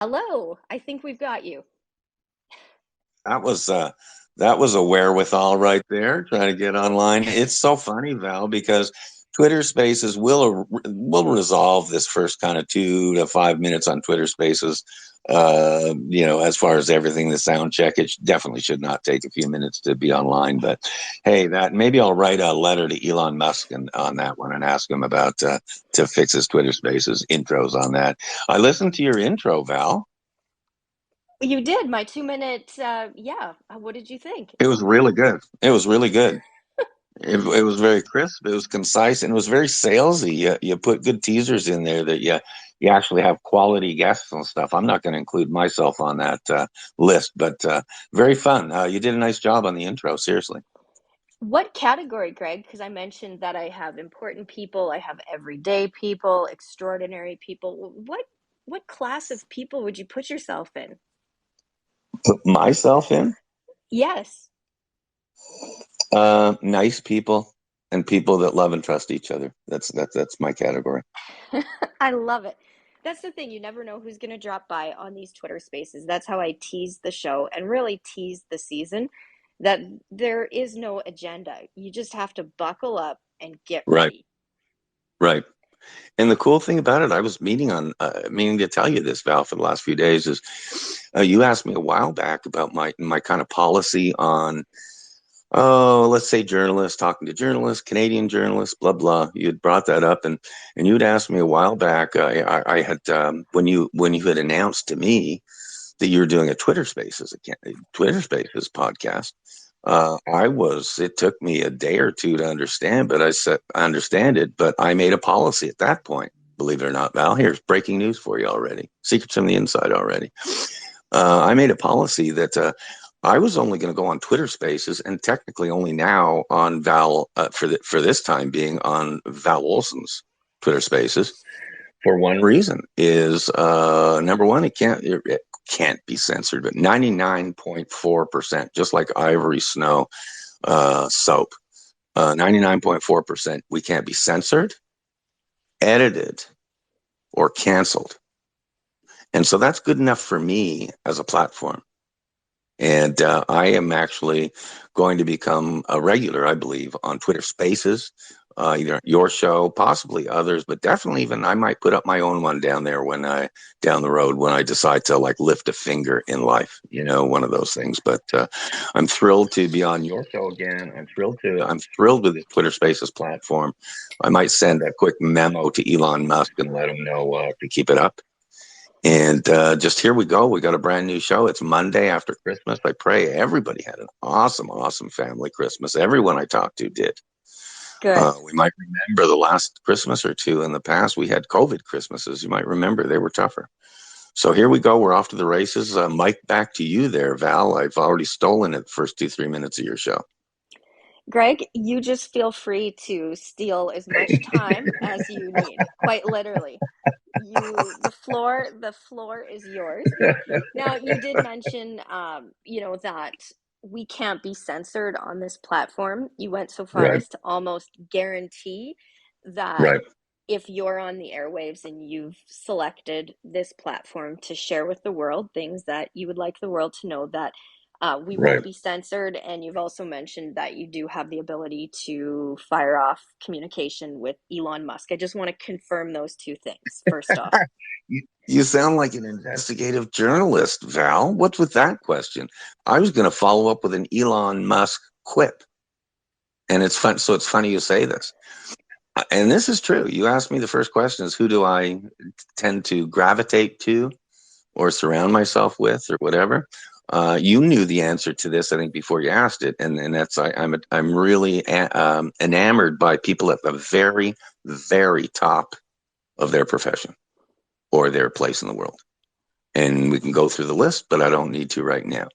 Hello, I think we've got you. That was uh that was a wherewithal right there, trying to get online. It's so funny, Val, because Twitter Spaces will resolve this first kind of 2 to 5 minutes on Twitter Spaces. As far as everything, the sound check, definitely should not take a few minutes to be online. But hey, that maybe I'll write a letter to Elon Musk on that one and ask him about to fix his Twitter Spaces intros on that. I listened to your intro, Val. You did my 2 minute. Yeah. What did you think? It was really good. It was really good. It was very crisp. It was concise, and it was very salesy. You put good teasers in there that you actually have quality guests and stuff. I'm not going to include myself on that list, but very fun. You did a nice job on the intro. Seriously, What category, Greg? Because I mentioned that I have important people, I have everyday people, extraordinary people. What class of people would you put yourself in? put myself in. Yes. Nice people and people that love and trust each other. That's my category. I love it. That's the thing. You never know who's going to drop by on these Twitter spaces. That's how I tease the show and really tease the season that there is no agenda. You just have to buckle up and get Right, ready. right. And the cool thing about it, I was meaning to tell you this, Val, for the last few days is you asked me a while back about my kind of policy on, oh, let's say journalists talking to journalists, Canadian journalists, blah blah. You had brought that up, and you'd asked me a while back. I had when you had announced to me that you were doing a Twitter Spaces podcast. It took me a day or two to understand, but I said, I understand it, but I made a policy at that point. Believe it or not, Val, here's breaking news for you already. Secrets from the inside already. I made a policy that I was only going to go on Twitter Spaces, and technically only now on Val for this time being on Val Olson's Twitter Spaces for one reason is number one, it can't be censored, but 99.4%, just like Ivory Snow soap, 99.4%, we can't be censored, edited, or canceled. And so that's good enough for me as a platform. And I am actually going to become a regular, I believe, on Twitter Spaces, either your show, possibly others, but definitely even I might put up my own one down there down the road when I decide to like lift a finger in life, one of those things. But I'm thrilled to be on your show again. I'm thrilled with the Twitter Spaces platform. I might send a quick memo to Elon Musk and let him know to keep it up. And just here we go. We got a brand new show. It's Monday after Christmas. I pray everybody had an awesome, awesome family Christmas. Everyone I talked to did. Good. We might remember the last Christmas or two in the past, we had COVID Christmases. You might remember they were tougher. So here we go. We're off to the races. Mike, back to you there, Val. I've already stolen it the first 2, 3 minutes of your show. Greg, you just feel free to steal as much time as you need, quite literally. The floor is yours. Now, you did mention, that we can't be censored on this platform. You went so far Right, as to almost guarantee that right, if you're on the airwaves and you've selected this platform to share with the world things that you would like the world to know, that we won't right. be censored. And you've also mentioned that you do have the ability to fire off communication with Elon Musk. I just want to confirm those two things first off. You sound like an investigative journalist, Val. What's with that question? I was going to follow up with an Elon Musk quip. And it's fun. So it's funny you say this. And this is true. You asked me the first question is who do I tend to gravitate to or surround myself with or whatever. You knew the answer to this, I think, before you asked it, and that's I'm really enamored by people at the very, very top of their profession or their place in the world. And we can go through the list, but I don't need to right now.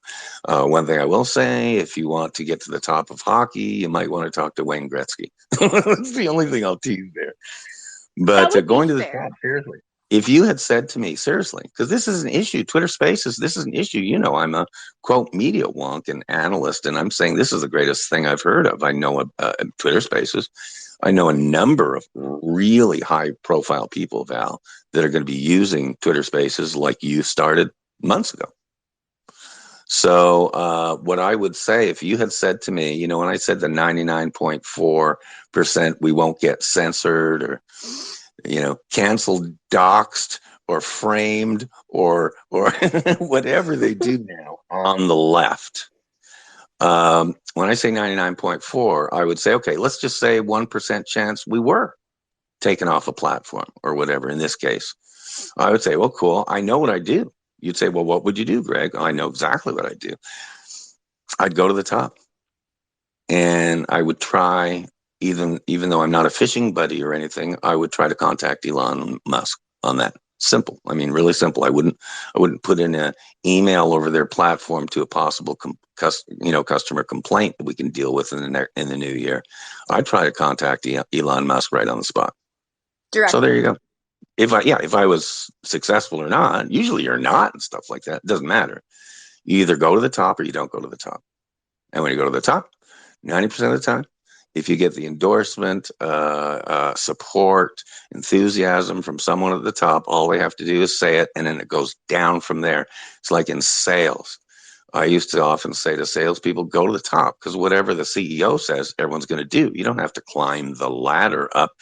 One thing I will say, if you want to get to the top of hockey, you might want to talk to Wayne Gretzky. That's the only thing I'll tease there. That But would be going to the fair. top, seriously. If you had said to me, seriously, because this is an issue, Twitter Spaces, this is an issue. I'm a quote media wonk and analyst, and I'm saying this is the greatest thing I've heard of. I know Twitter Spaces. I know a number of really high profile people, Val, that are going to be using Twitter Spaces like you started months ago. So, what I would say, if you had said to me, when I said the 99.4% we won't get censored or, canceled, doxxed, or framed, or whatever they do now on the left. When I say 99.4, I would say, okay, let's just say 1% chance we were taken off a platform or whatever in this case. I would say, well, cool. I know what I do. You'd say, well, what would you do, Greg? I know exactly what I do. I'd go to the top and I would try, even though I'm not a fishing buddy or anything, I would try to contact Elon Musk on that. Simple. I mean, really simple. I wouldn't put in an email over their platform to a possible customer complaint that we can deal with in the new year. I'd try to contact Elon Musk right on the spot. So there Directly. you go. If I was successful or not, usually you're not and stuff like that. It doesn't matter. You either go to the top or you don't go to the top. And when you go to the top, 90% of the time, if you get the endorsement, support, enthusiasm from someone at the top, all they have to do is say it, and then it goes down from there. It's like in sales. I used to often say to salespeople, go to the top, because whatever the CEO says, everyone's going to do. You don't have to climb the ladder up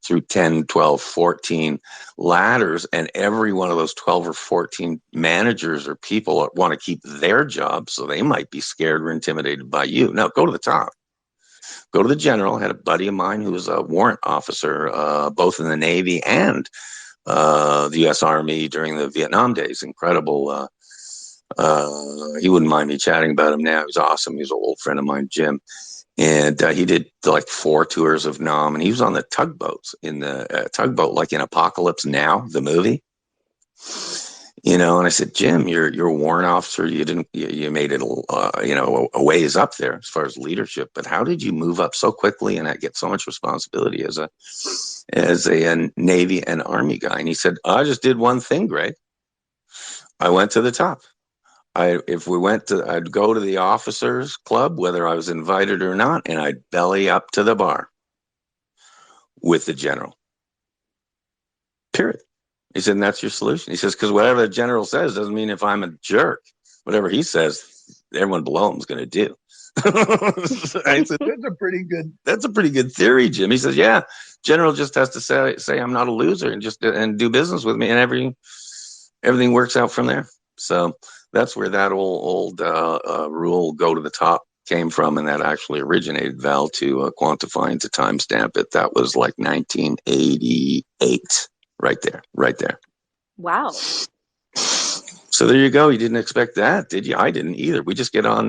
through 10, 12, 14 ladders, and every one of those 12 or 14 managers or people want to keep their job, so they might be scared or intimidated by you. No, go to the top. Go to the general. I had a buddy of mine who was a warrant officer, both in the Navy and the U.S. Army during the Vietnam days. Incredible. He wouldn't mind me chatting about him now. He's awesome. He's an old friend of mine, Jim. And he did like 4 tours of Nam, and he was on the tugboats in the tugboat, like in Apocalypse Now, the movie. And I said, Jim, you're a warrant officer. You made it, a ways up there as far as leadership. But how did you move up so quickly and get so much responsibility as a Navy and Army guy? And he said, I just did one thing, Greg. I went to the top. I'd go to the officers club, whether I was invited or not, and I'd belly up to the bar with the general. Period. He said, and that's your solution. He says, because whatever the general says doesn't mean if I'm a jerk. Whatever he says, everyone below him is going to do. I said, that's a pretty good theory, Jim. He says, yeah, general just has to say I'm not a loser and do business with me, and everything works out from there. So that's where that old rule, go to the top, came from, and that actually originated, Val, to quantify and to timestamp it. That was like 1988. Right there. Wow. So there you go. You didn't expect that, did you? I didn't either. We just get on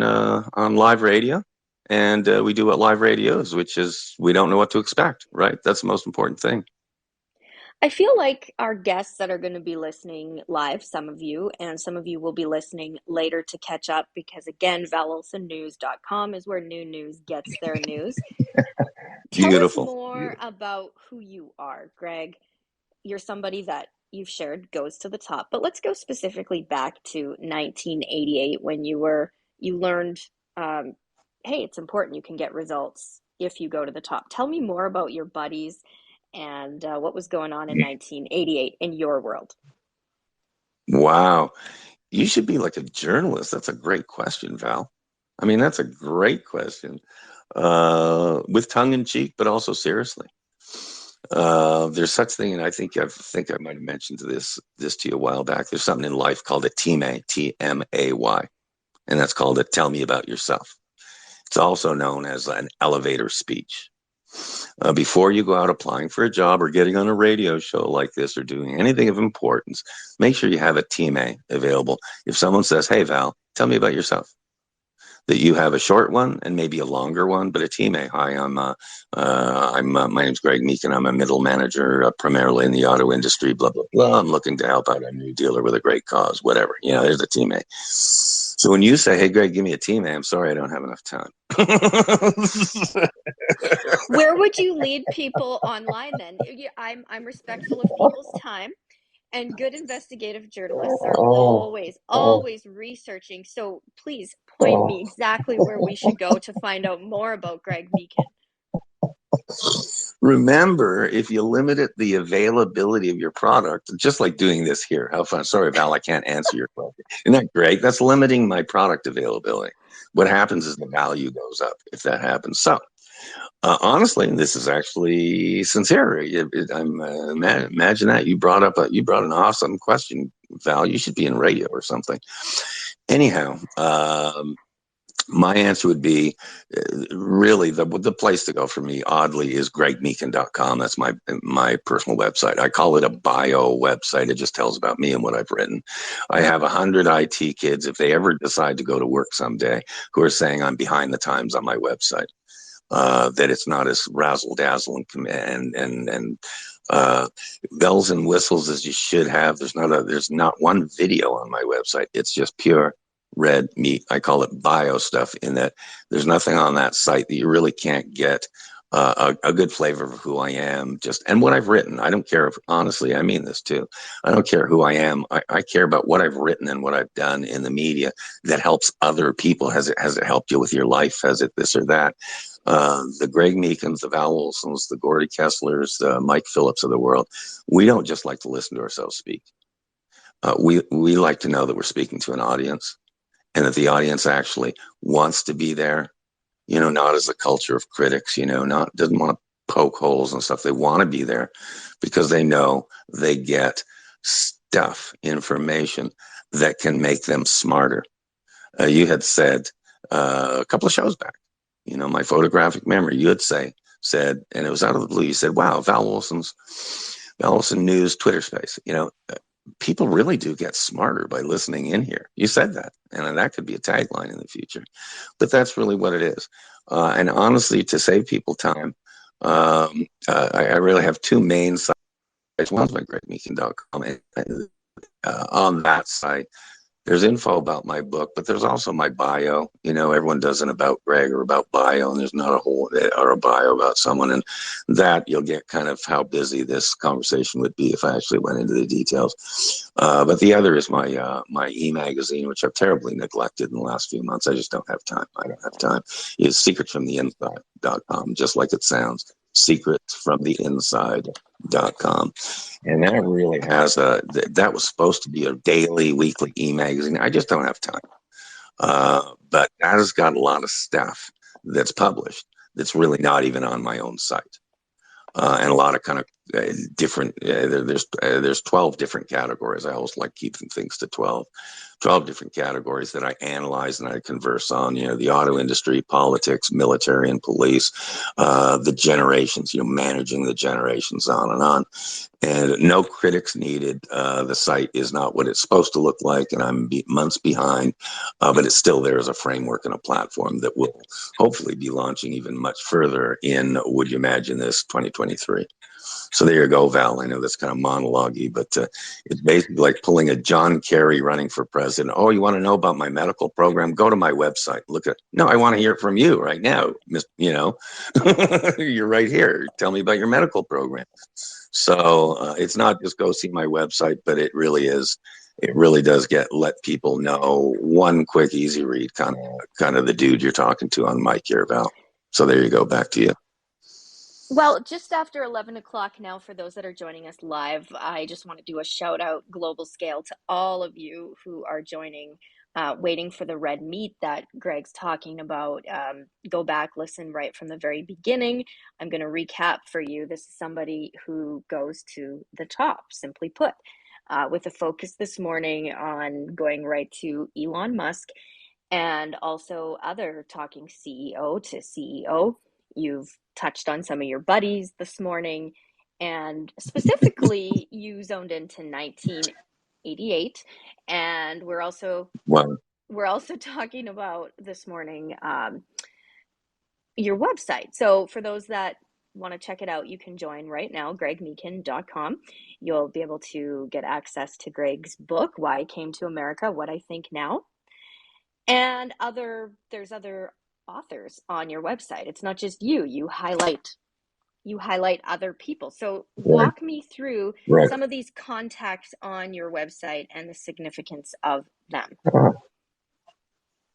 live radio, and we do what live radio is, which is we don't know what to expect. Right? That's the most important thing. I feel like our guests that are going to be listening live, some of you, and some of you will be listening later to catch up because, again, valolsonnews.com is where new news gets their news. Tell us Beautiful. more about who you are, Greg. You're somebody that you've shared goes to the top, but let's go specifically back to 1988 when you learned, hey, it's important you can get results if you go to the top. Tell me more about your buddies and what was going on in 1988 in your world. Wow. You should be like a journalist. That's a great question, Val. I mean, that's a great question. With tongue in cheek, but also seriously. There's such thing, and I think I might have mentioned this to you a while back. There's something in life called a TMA, TMAY, and that's called a tell me about yourself. It's also known as an elevator speech. Before you go out applying for a job or getting on a radio show like this or doing anything of importance, make sure you have a TMA available. If someone says, "Hey Val, tell me about yourself," that you have a short one and maybe a longer one, but a TMA. Hi, my name's Greg Meekin. I'm a middle manager, primarily in the auto industry. Blah blah blah. I'm looking to help out a new dealer with a great cause. Whatever. There's a TMA. So when you say, "Hey Greg, give me a TMA," I'm sorry, I don't have enough time. Where would you lead people online then? I'm respectful of people's time. And good investigative journalists are Oh, oh, always researching. So please point oh. me exactly where we should go to find out more about Greg Meekin. Remember, if you limited the availability of your product, just like doing this here, how fun. Sorry, Val, I can't answer your question. Isn't that great? That's limiting my product availability. What happens is the value goes up if that happens. So, honestly, this is actually sincere. I'm imagine that you brought an awesome question, Val. You should be in radio or something. Anyhow, my answer would be really the place to go for me, oddly, is gregmeekin.com. That's my personal website. I call it a bio website. It just tells about me and what I've written. I have 100 IT kids, if they ever decide to go to work someday, who are saying I'm behind the times on my website. That it's not as razzle dazzle and bells and whistles as you should have. There's not one video on my website. It's just pure red meat. I call it bio stuff, in that there's nothing on that site that you really can't get a good flavor of who I am, just and what I've written. I don't care if, honestly, I mean this too. I don't care who I am. I care about what I've written and what I've done in the media that helps other people. Has it helped you with your life? Has it this or that? The Greg Meekins, the Val Olsons, the Gordy Kesslers, the Mike Phillips of the world. We don't just like to listen to ourselves speak. We like to know that we're speaking to an audience, and that the audience actually wants to be there. Not as a culture of critics. Not doesn't want to poke holes and stuff. They want to be there because they know they get stuff, information that can make them smarter. You had said a couple of shows back, my photographic memory, you had said, and it was out of the blue, you said, wow, Val Olson News Twitter space. People really do get smarter by listening in here. You said that, and that could be a tagline in the future. But that's really what it is. And honestly, to save people time, I really have two main sites. One's my greatmeeking.com, and on that site, there's info about my book, but there's also my bio. Everyone does an about Greg or about bio, and there's not a whole or a bio about someone. And that you'll get kind of how busy this conversation would be if I actually went into the details. But the other is my e-magazine, which I've terribly neglected in the last few months. I just don't have time. I don't have time. It's secretsfromtheinside.com, just like it sounds. Secretsfromtheinside.com. And that really has that was supposed to be a daily, weekly e-magazine. I just don't have time. But that has got a lot of stuff that's published that's really not even on my own site. And a lot of kind of different, there's 12 different categories. I always like keeping things to 12 different categories that I analyze and I converse on, the auto industry, politics, military and police, the generations, managing the generations, on and on. And no critics needed. The site is not what it's supposed to look like, and I'm months behind, but it's still there as a framework and a platform that will hopefully be launching even much further in, would you imagine this, 2023. So there you go, Val. I know that's kind of monologue-y, but it's basically like pulling a John Kerry running for president. Oh, you want to know about my medical program? Go to my website. No, I want to hear it from you right now. You're right here. Tell me about your medical program. So it's not just go see my website, but it really is. It really does let people know, one quick, easy read, kind of the dude you're talking to on Mike here, Val. So there you go. Back to you. Well, just after 11 o'clock now, for those that are joining us live, I just want to do a shout out global scale to all of you who are joining, waiting for the red meat that Greg's talking about. Go back, listen right from the very beginning. I'm going to recap for you. This is somebody who goes to the top, simply put, with a focus this morning on going right to Elon Musk and also other talking CEO to CEO. You've touched on some of your buddies this morning, and specifically, you zoned into 1988. And Well, we're also talking about this morning your website. So for those that want to check it out, you can join right now, gregmeekin.com. You'll be able to get access to Greg's book, Why I Came to America, What I Think Now, and there's other authors on your website. It's not just you. You highlight you highlight other people. So Right. walk me through Right. some of these contacts on your website and the significance of them. Uh,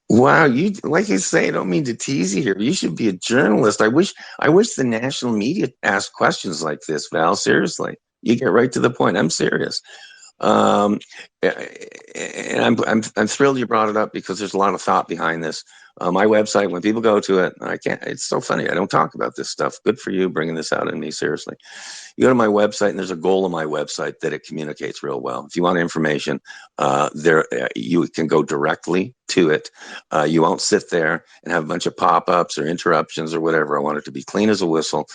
wow, you like I say, I don't mean to tease you here. You should be a journalist. I wish the national media asked questions like this, Val. Seriously. You get right to the point. I'm serious. Um, and I'm thrilled you brought it up because there's a lot of thought behind this. My website, when people go to it, I can't. It's so funny. I don't talk about this stuff. Good for you bringing this out in me. Seriously, you go to my website, and there's a goal of my website that it communicates real well. If you want information, there you can go directly to it. You won't sit there and have a bunch of pop-ups or interruptions or whatever. I want it to be clean as a whistle.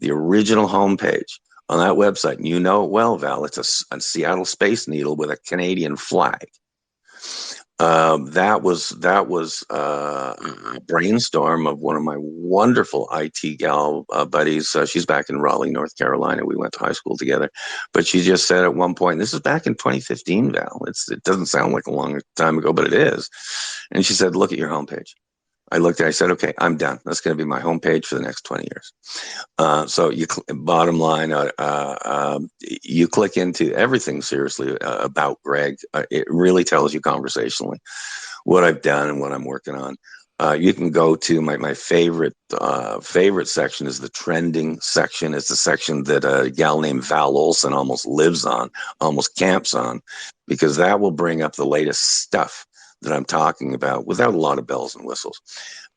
The original homepage on that website, and you know it well, Val. It's a Seattle Space Needle with a Canadian flag. That was a brainstorm of one of my wonderful IT gal buddies. She's back in Raleigh, North Carolina. We went to high school together, but she just said at one point, "This is back in 2015, Val. It doesn't sound like a long time ago, but it is." And she said, "Look at your homepage." I looked at it, I said, "Okay, I'm done. That's going to be my homepage for the next 20 years." So bottom line, you click into everything seriously about Greg. It really tells you conversationally what I've done and what I'm working on. You can go to my favorite section is the trending section. It's the section that a gal named Val Olson almost lives on, almost camps on, because that will bring up the latest stuff that I'm talking about without a lot of bells and whistles.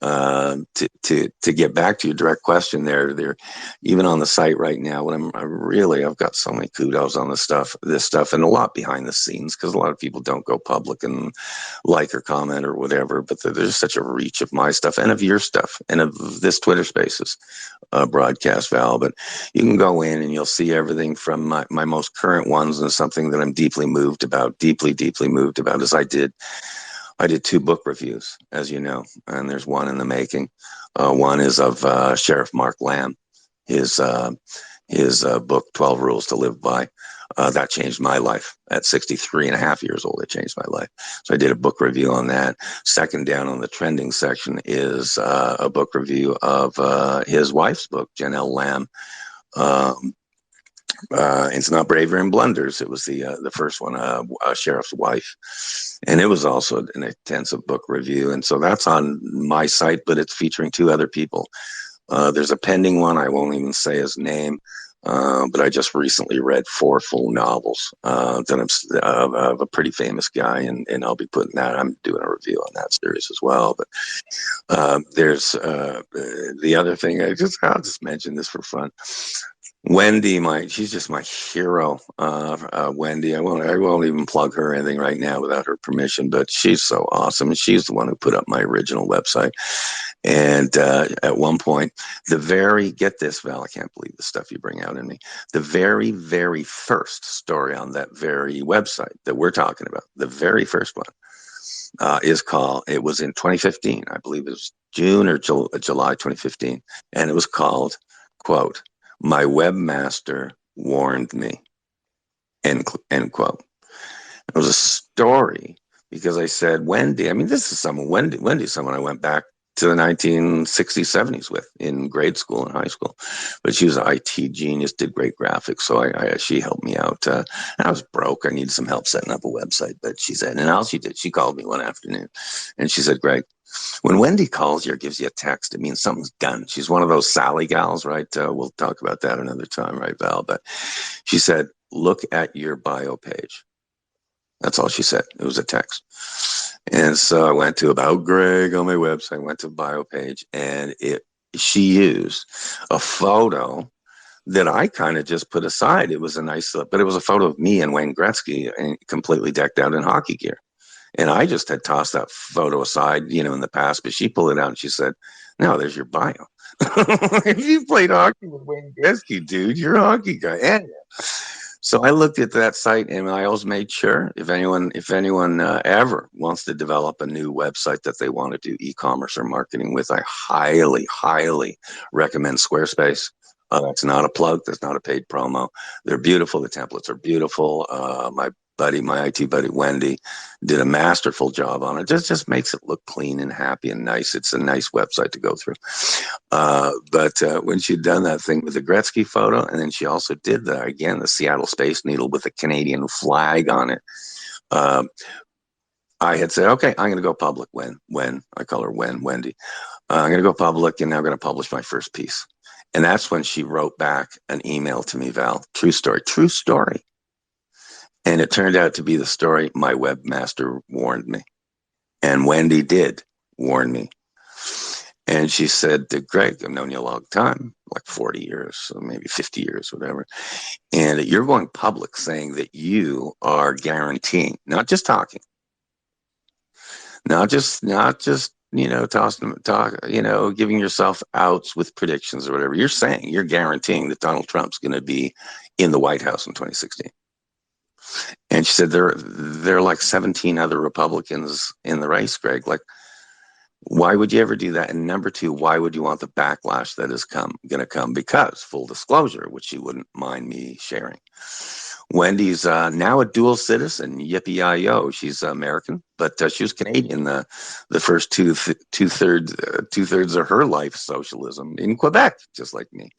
To get back to your direct question, there even on the site right now. I've got so many kudos on this stuff, and a lot behind the scenes because a lot of people don't go public and like or comment or whatever. But there's such a reach of my stuff and of your stuff and of this Twitter Spaces broadcast, Val. But you can go in and you'll see everything from my most current ones, and something that I'm deeply moved about, deeply moved about, is I did two book reviews, as you know, and there's one in the making. One is of Sheriff Mark Lamb, his book, 12 Rules to Live By. That changed my life. At 63 and a half years old, it changed my life. So I did a book review on that. Second down on the trending section is a book review of his wife's book, Janelle Lamb. Um, it's not Bravery and Blunders. It was the first one, Sheriff's Wife, and it was also an intensive book review. And so that's on my site, but it's featuring two other people. There's a pending one. I won't even say his name, but I just recently read four full novels of a pretty famous guy, and I'll be putting that. I'm doing a review on that series as well. But there's the other thing. I'll just mention this for fun. Wendy, she's just my hero. Wendy, I won't even plug her or anything right now without her permission, but she's so awesome. She's the one who put up my original website. And at one point, get this, Val, I can't believe the stuff you bring out in me. The very, very first story on that very website that we're talking about, the very first one, it was in 2015. I believe it was June or July 2015. And it was called, quote, "My webmaster warned me," end quote. It was a story because I said, Wendy, I mean, this is Wendy's someone I went back to the 1960s, 70s with in grade school and high school. But she was an IT genius, did great graphics. So she helped me out. I was broke. I needed some help setting up a website. But she said, and all she did, she called me one afternoon and she said, "Greg, when Wendy calls you or gives you a text, it means something's done." She's one of those Sally gals, right? We'll talk about that another time, right, Val? But she said, "Look at your bio page." That's all she said. It was a text. And so I went to About Greg on my website, went to the bio page, and she used a photo that I kind of just put aside. It was a nice, but it was a photo of me and Wayne Gretzky and completely decked out in hockey gear. And I just had tossed that photo aside, in the past, but she pulled it out and she said, "No, there's your bio." If you played hockey with Wayne Gretzky, dude, you're a hockey guy. And so I looked at that site, and I always made sure if anyone ever wants to develop a new website that they want to do e-commerce or marketing with, I highly, highly recommend Squarespace. That's not a plug. That's not a paid promo. They're beautiful. The templates are beautiful. My buddy, my IT buddy Wendy, did a masterful job on it. Just makes it look clean and happy and nice. It's a nice website to go through. But when she'd done that thing with the Gretzky photo, and then she also did the Seattle Space Needle with the Canadian flag on it. Um, I had said, okay, I'm going to go public when I call her Wendy. I'm going to go public, and I'm going to publish my first piece. And that's when she wrote back an email to me, Val. True story, true story. And it turned out to be the story my webmaster warned me. And Wendy did warn me. And she said, Greg, I've known you a long time, like 40 years, or maybe 50 years, whatever. And you're going public saying that you are guaranteeing, not just talking, not just giving yourself outs with predictions or whatever. You're saying, you're guaranteeing that Donald Trump's going to be in the White House in 2016. And she said there are like 17 other Republicans in the race, Greg. Like, why would you ever do that? And number two, why would you want the backlash that is going to come? Because, full disclosure, which you wouldn't mind me sharing, Wendy's now a dual citizen. Yippee-yi-yo! She's American, but she was Canadian the first two thirds of her life socialism in Quebec, just like me.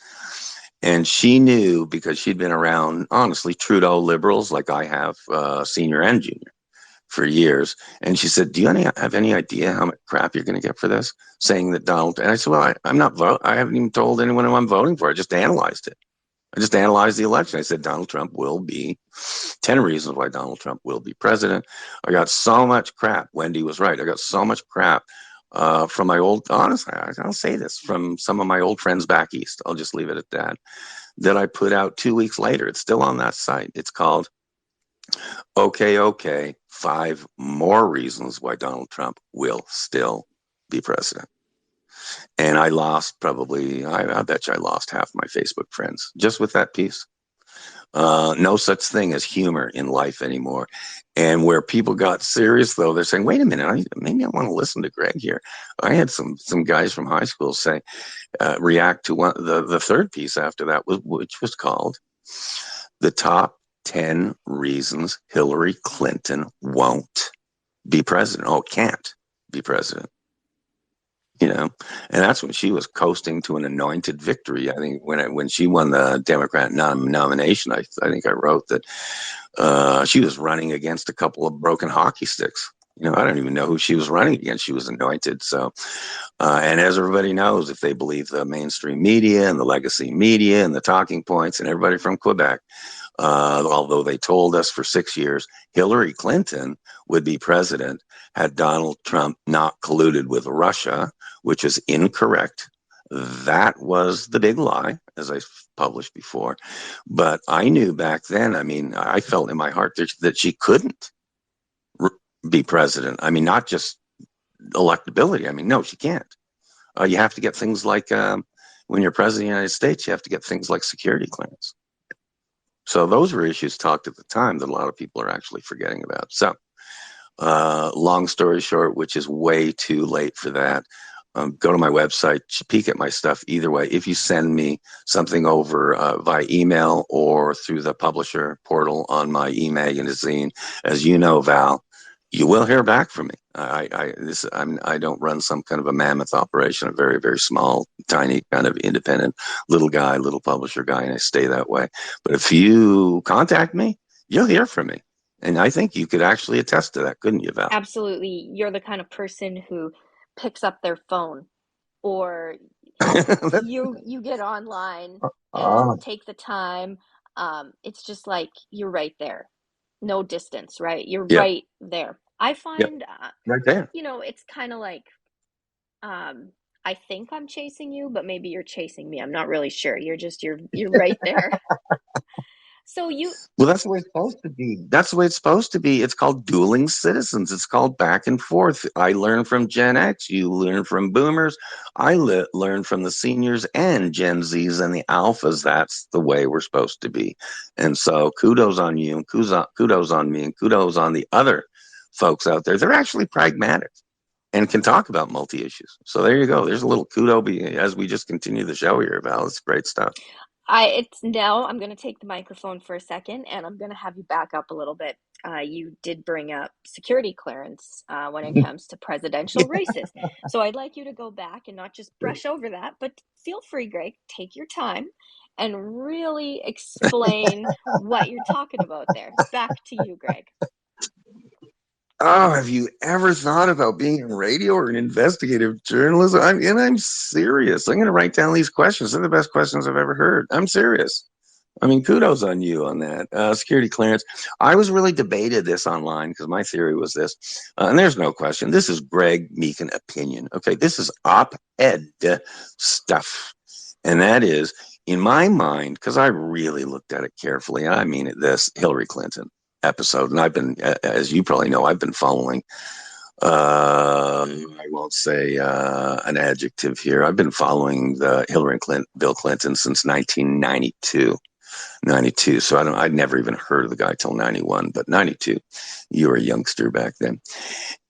And she knew, because she'd been around, honestly, Trudeau liberals like I have, senior and junior, for years. And she said, do you have any idea how much crap you're going to get for this? Saying that Donald, and I said, well, I'm not I haven't even told anyone who I'm voting for. I just analyzed it. I just analyzed the election. I said, Donald Trump will be 10 reasons why Donald Trump will be president. I got so much crap. Wendy was right. I got so much crap from my honestly, I'll say this, from some of my old friends back east. I'll just leave it at that I put out 2 weeks later. It's still on that site. It's called Okay, 5 more reasons why Donald Trump will still be president. And I lost I bet you I lost half my Facebook friends just with that piece. No such thing as humor in life anymore. And where people got serious, though, they're saying, wait a minute, maybe I want to listen to Greg here. I had some guys from high school say, react to the third piece after that, which was called The Top 10 Reasons Hillary Clinton Won't Be President. Oh, can't be president. And that's when she was coasting to an anointed victory. I think when she won the Democrat nomination, I think I wrote that she was running against a couple of broken hockey sticks. I don't even know who she was running against. She was anointed. So, and as everybody knows, if they believe the mainstream media and the legacy media and the talking points and everybody from Quebec, although they told us for 6 years Hillary Clinton would be president had Donald Trump not colluded with Russia, which is incorrect. That was the big lie, as I published before. But I knew back then, I felt in my heart that she couldn't be president. Not just electability. No, she can't. You have to get things like, when you're president of the United States, you have to get things like security clearance. So those were issues talked at the time that a lot of people are actually forgetting about. So long story short, which is way too late for that, go to my website, peek at my stuff either way. If you send me something over via email or through the publisher portal on my e-magazine, as you know, Val, you will hear back from me. I don't run some kind of a mammoth operation, a very, very small, tiny kind of independent little guy, little publisher guy, and I stay that way. But if you contact me, you'll hear from me. And I think you could actually attest to that, couldn't you, Val? Absolutely. You're the kind of person who picks up their phone, or you get online and Oh, take the time. It's just like you're right there. No distance, right? You're yep, right there. I yep, find, right there. it's kind of like, um, I think I'm chasing you, but maybe you're chasing me. I'm not really sure. You're right there. So you, Well, that's the way it's supposed to be. That's the way it's supposed to be. It's called dueling citizens. It's called back and forth. I learn from Gen X. You learn from boomers. I learn from the seniors and Gen Zs and the alphas. That's the way we're supposed to be. And so kudos on you and kudos on me and kudos on the other folks out there. They're actually pragmatic and can talk about multi issues. So there you go. There's a little kudo as we just continue the show here, Val. It's great stuff. It's now I'm going to take the microphone for a second and I'm going to have you back up a little bit. You did bring up security clearance when it comes to presidential races. So I'd like you to go back and not just brush over that, but feel free, Greg, take your time and really explain what you're talking about there. Back to you, Greg. Oh, have you ever thought about being in radio or in investigative journalism? I'm serious. I'm going to write down these questions. They're the best questions I've ever heard. I'm serious. I mean, kudos on you on that. Security clearance. I was really debated this online because my theory was this, and there's no question. This is Greg Meekin opinion. Okay, this is op-ed stuff, and that is in my mind because I really looked at it carefully. I mean, this Hillary Clinton episode, and I've been, as you probably know, I've been following. I won't say an adjective here. I've been following the Hillary Clinton, Bill Clinton since 1992. 92. So I'd never even heard of the guy till 91, but 92, you were a youngster back then.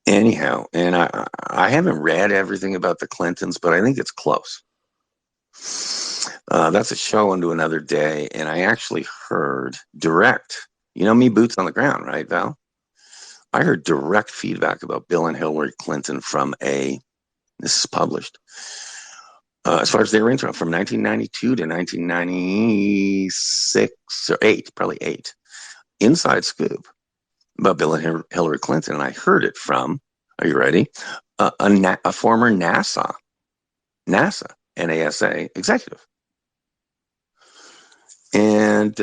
Anyhow, and I haven't read everything about the Clintons, but I think it's close. That's a show into another day. And I actually heard direct, you know me, boots on the ground, right, Val? I heard direct feedback about Bill and Hillary Clinton this is published, as far as they were into from 1992 to 1996 or 8, probably 8, inside scoop about Bill and Hillary Clinton. And I heard it from, are you ready? A former NASA executive. And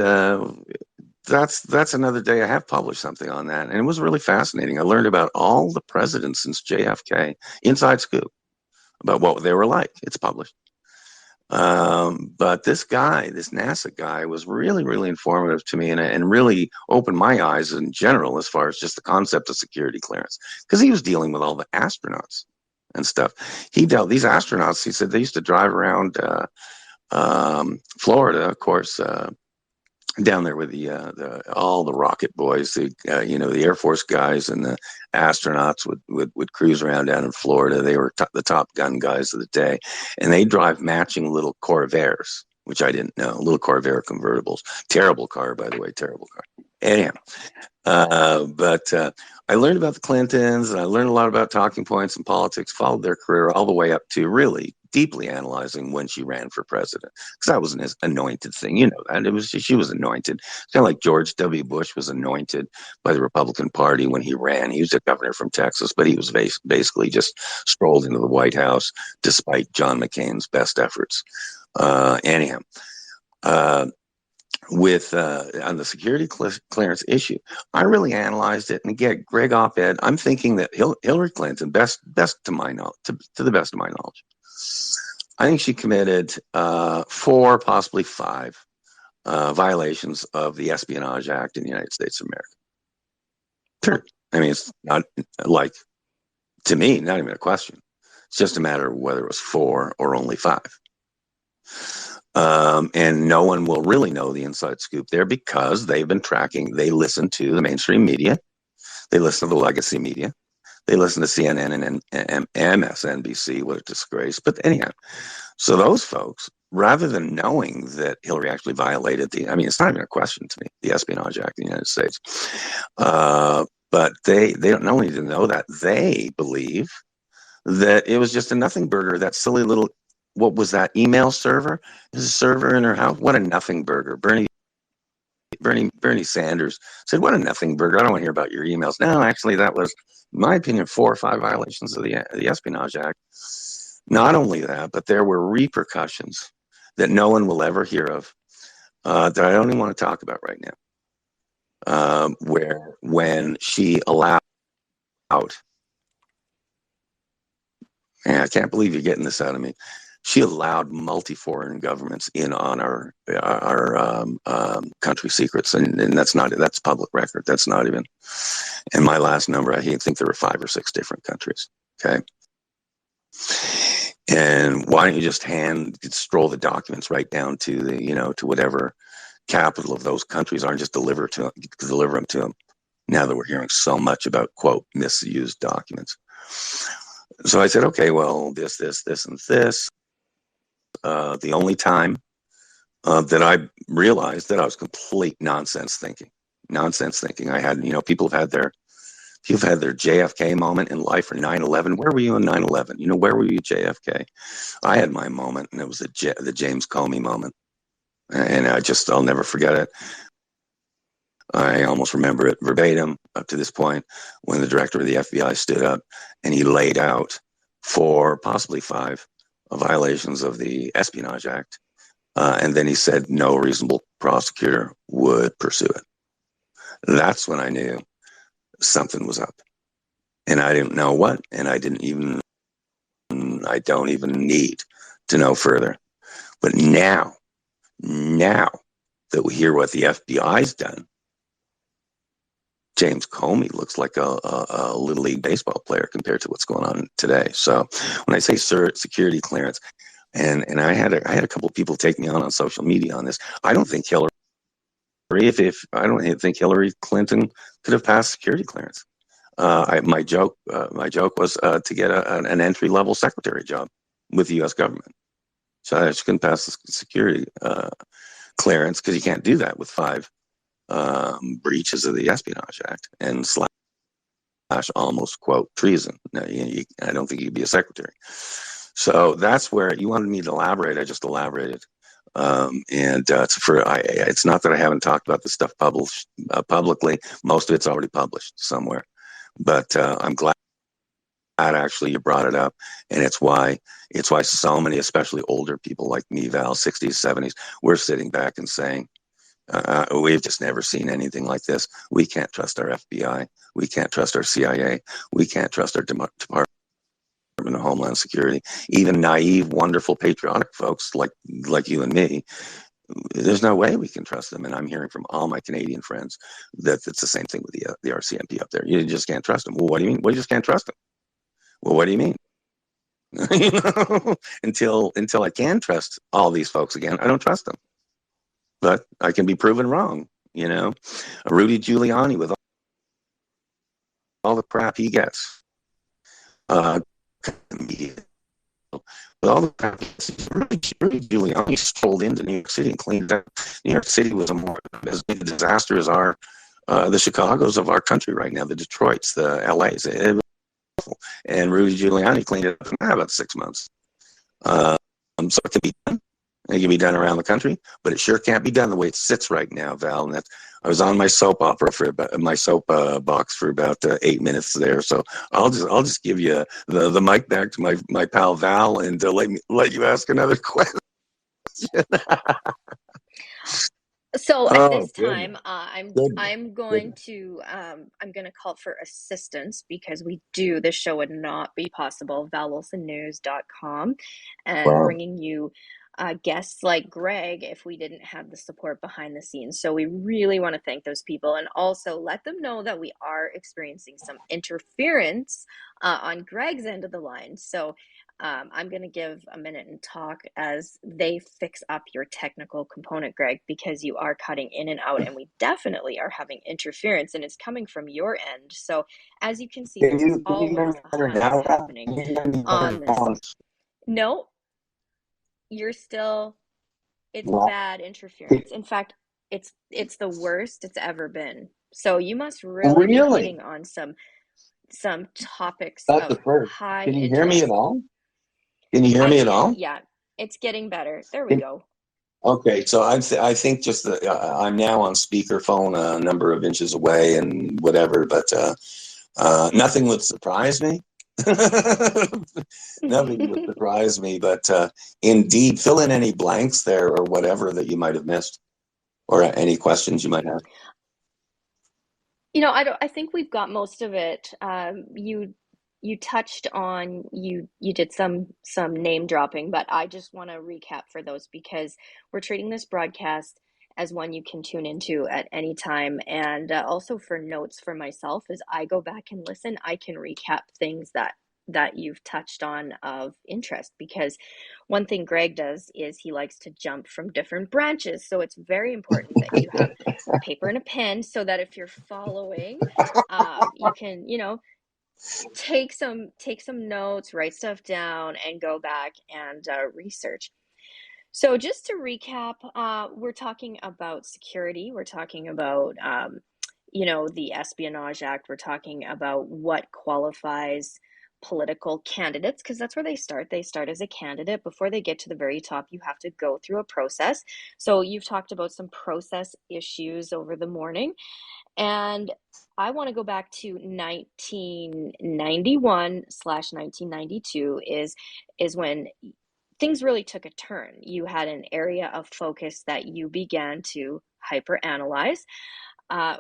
that's another day I have published something on that. And it was really fascinating. I learned about all the presidents since JFK, inside scoop, about what they were like. It's published. But this NASA guy was really, really informative to me and really opened my eyes in general as far as just the concept of security clearance, because he was dealing with all the astronauts and stuff. These astronauts, he said they used to drive around Florida, of course, down there with all the rocket boys, the Air Force guys and the astronauts would cruise around down in Florida. They were the Top Gun guys of the day, and they drive matching little Corvairs, which I didn't know, little Corvair convertibles. Terrible car, by the way, terrible car. Anyhow, but I learned about the Clintons, and I learned a lot about talking points and politics, followed their career all the way up to really deeply analyzing when she ran for president, because that was an anointed thing. You know that. She was anointed. It's kind of like George W. Bush was anointed by the Republican Party when he ran. He was a governor from Texas, but he was basically just strolled into the White House despite John McCain's best efforts. Anyhow, with on the security clearance issue, I really analyzed it. And again, Greg op-ed, I'm thinking that Hillary Clinton, best to my knowledge, to the best of my knowledge, I think she committed 4, possibly 5 violations of the Espionage Act in the United States of America. Sure. I mean, it's not like, to me, not even a question. It's just a matter of whether it was 4 or only 5. And no one will really know the inside scoop there because they've been tracking. They listen to the mainstream media. They listen to the legacy media. They listen to CNN and MSNBC. What a disgrace. But anyhow, so those folks, rather than knowing that Hillary actually violated it's not even a question to me, the Espionage Act in the United States. But they don't only need to know that, they believe that it was just a nothing burger, that silly little, what was that, email server? There's a server in her house. What a nothing burger. Bernie Sanders said, what a nothing burger. I don't want to hear about your emails. No, actually, that was, in my opinion, 4 or 5 violations of the Espionage Act. Not only that, but there were repercussions that no one will ever hear of, that I don't even want to talk about right now, when she allowed, and I can't believe you're getting this out of me, she allowed multi-foreign governments in on our country secrets, and that's public record. That's not even. And my last number, I think there were 5 or 6 different countries. Okay, and why don't you just stroll the documents right down to to whatever capital of those countries are, and just deliver them to them. Now that we're hearing so much about, quote, misused documents. So I said, okay, well, this, and this. The only time that I realized that I was complete nonsense thinking. Nonsense thinking. I had, people have had their JFK moment in life or 9/11. Where were you on 9/11? Where were you JFK? I had my moment, and it was the James Comey moment. And I'll never forget it. I almost remember it verbatim up to this point when the director of the FBI stood up and he laid out four, possibly five, violations of the Espionage Act. And then he said no reasonable prosecutor would pursue it. That's when I knew something was up. And I didn't know what, and I don't even need to know further. But now that we hear what the FBI's done, James Comey looks like a little league baseball player compared to what's going on today. So when I say security clearance, and I had a couple of people take me on social media on this. I don't think if I don't think Hillary Clinton could have passed security clearance. My joke was to get an entry level secretary job with the U.S. government. So she couldn't pass the security clearance because you can't do that with five breaches of the Espionage Act and slash almost quote treason. No, I don't think you'd be a secretary. So that's where you wanted me to elaborate. I just elaborated. It's not that I haven't talked about this stuff publicly. Most of it's already published somewhere. But I'm glad actually you brought it up, and it's why so many, especially older people like me, Val, 60s, 70s, we're sitting back and saying, we've just never seen anything like this. We can't trust our FBI. We can't trust our CIA. We can't trust our Department of Homeland Security. Even naive, wonderful, patriotic folks like you and me, there's no way we can trust them. And I'm hearing from all my Canadian friends that it's the same thing with the RCMP up there. You just can't trust them. Well, what do you mean? Well, you just can't trust them. Well, what do you mean? Until I can trust all these folks again, I don't trust them. But I can be proven wrong. Rudy Giuliani with all the crap he gets. With all the crap, Rudy Giuliani strolled into New York City and cleaned up. New York City was as big a disaster as the Chicagos of our country right now, the Detroits, the LAs. And Rudy Giuliani cleaned it up in about 6 months. So it can be done. It can be done around the country, but it sure can't be done the way it sits right now, Val. And I was on my soap opera box for about 8 minutes there. So I'll just give you the mic back to my pal Val and let you ask another question. So at Oh this goodness, time, goodness, I'm going goodness. to call for assistance because this show would not be possible. ValOlsonNews.com and Wow. bringing you guests like Greg if we didn't have the support behind the scenes. So we really want to thank those people and also let them know that we are experiencing some interference on Greg's end of the line. So I'm going to give a minute and talk as they fix up your technical component, Greg, because you are cutting in and out, and we definitely are having interference, and it's coming from your end. So, as you can see, there's Can you hear always me a better hiss now, Val? happening Can you hear me on better this. now? No, you're still, it's Well, bad interference. In fact, it's the worst it's ever been. So you must really be really? hitting on some topics Not the of first. high Can you hear me at interest. all? Can you hear I me at can, all? yeah, it's getting better. There we go. Okay, so I think just I'm now on speakerphone a number of inches away and whatever, but nothing would surprise me. Nothing would surprise me, but indeed, fill in any blanks there or whatever that you might have missed, or any questions you might have. I think we've got most of it. You touched on you did some name dropping, but I just want to recap for those because we're treating this broadcast as one you can tune into at any time, and also for notes for myself as I go back and listen, I can recap things that you've touched on of interest because one thing Greg does is he likes to jump from different branches. So it's very important that you have a paper and a pen so that if you're following, you can, take some notes, write stuff down, and go back and research. So just to recap, we're talking about security. We're talking about, the Espionage Act. We're talking about what qualifies political candidates, because that's where they start. They start as a candidate. Before they get to the very top, you have to go through a process. So you've talked about some process issues over the morning. And I want to go back to 1991/1992 is when things really took a turn. You had an area of focus that you began to hyper analyze. Uh,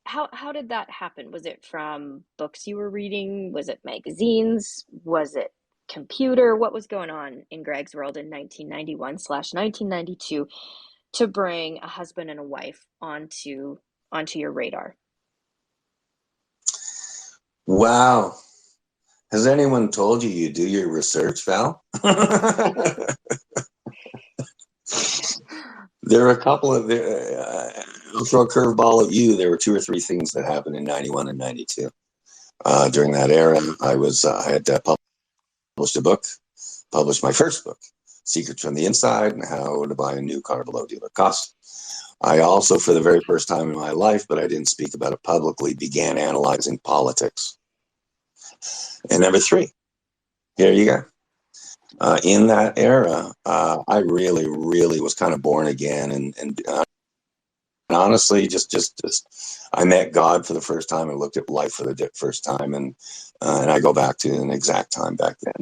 how did that happen? Was it from books you were reading? Was it magazines? Was it computer? What was going on in Greg's world in 1991/1992 to bring a husband and a wife onto your radar? Wow. Has anyone told you you do your research, Val? There are a couple of I'll throw a curveball at you. There were two or three things that happened in 91 and 92. During that era, I had published a book, published my first book, Secrets from the Inside and How to Buy a New Car Below Dealer Cost. I also, for the very first time in my life, but I didn't speak about it publicly, began analyzing politics. And number three, here you go. In that era, I really, really was kind of born again, and honestly, just I met God for the first time and looked at life for the first time, and I go back to an exact time back then.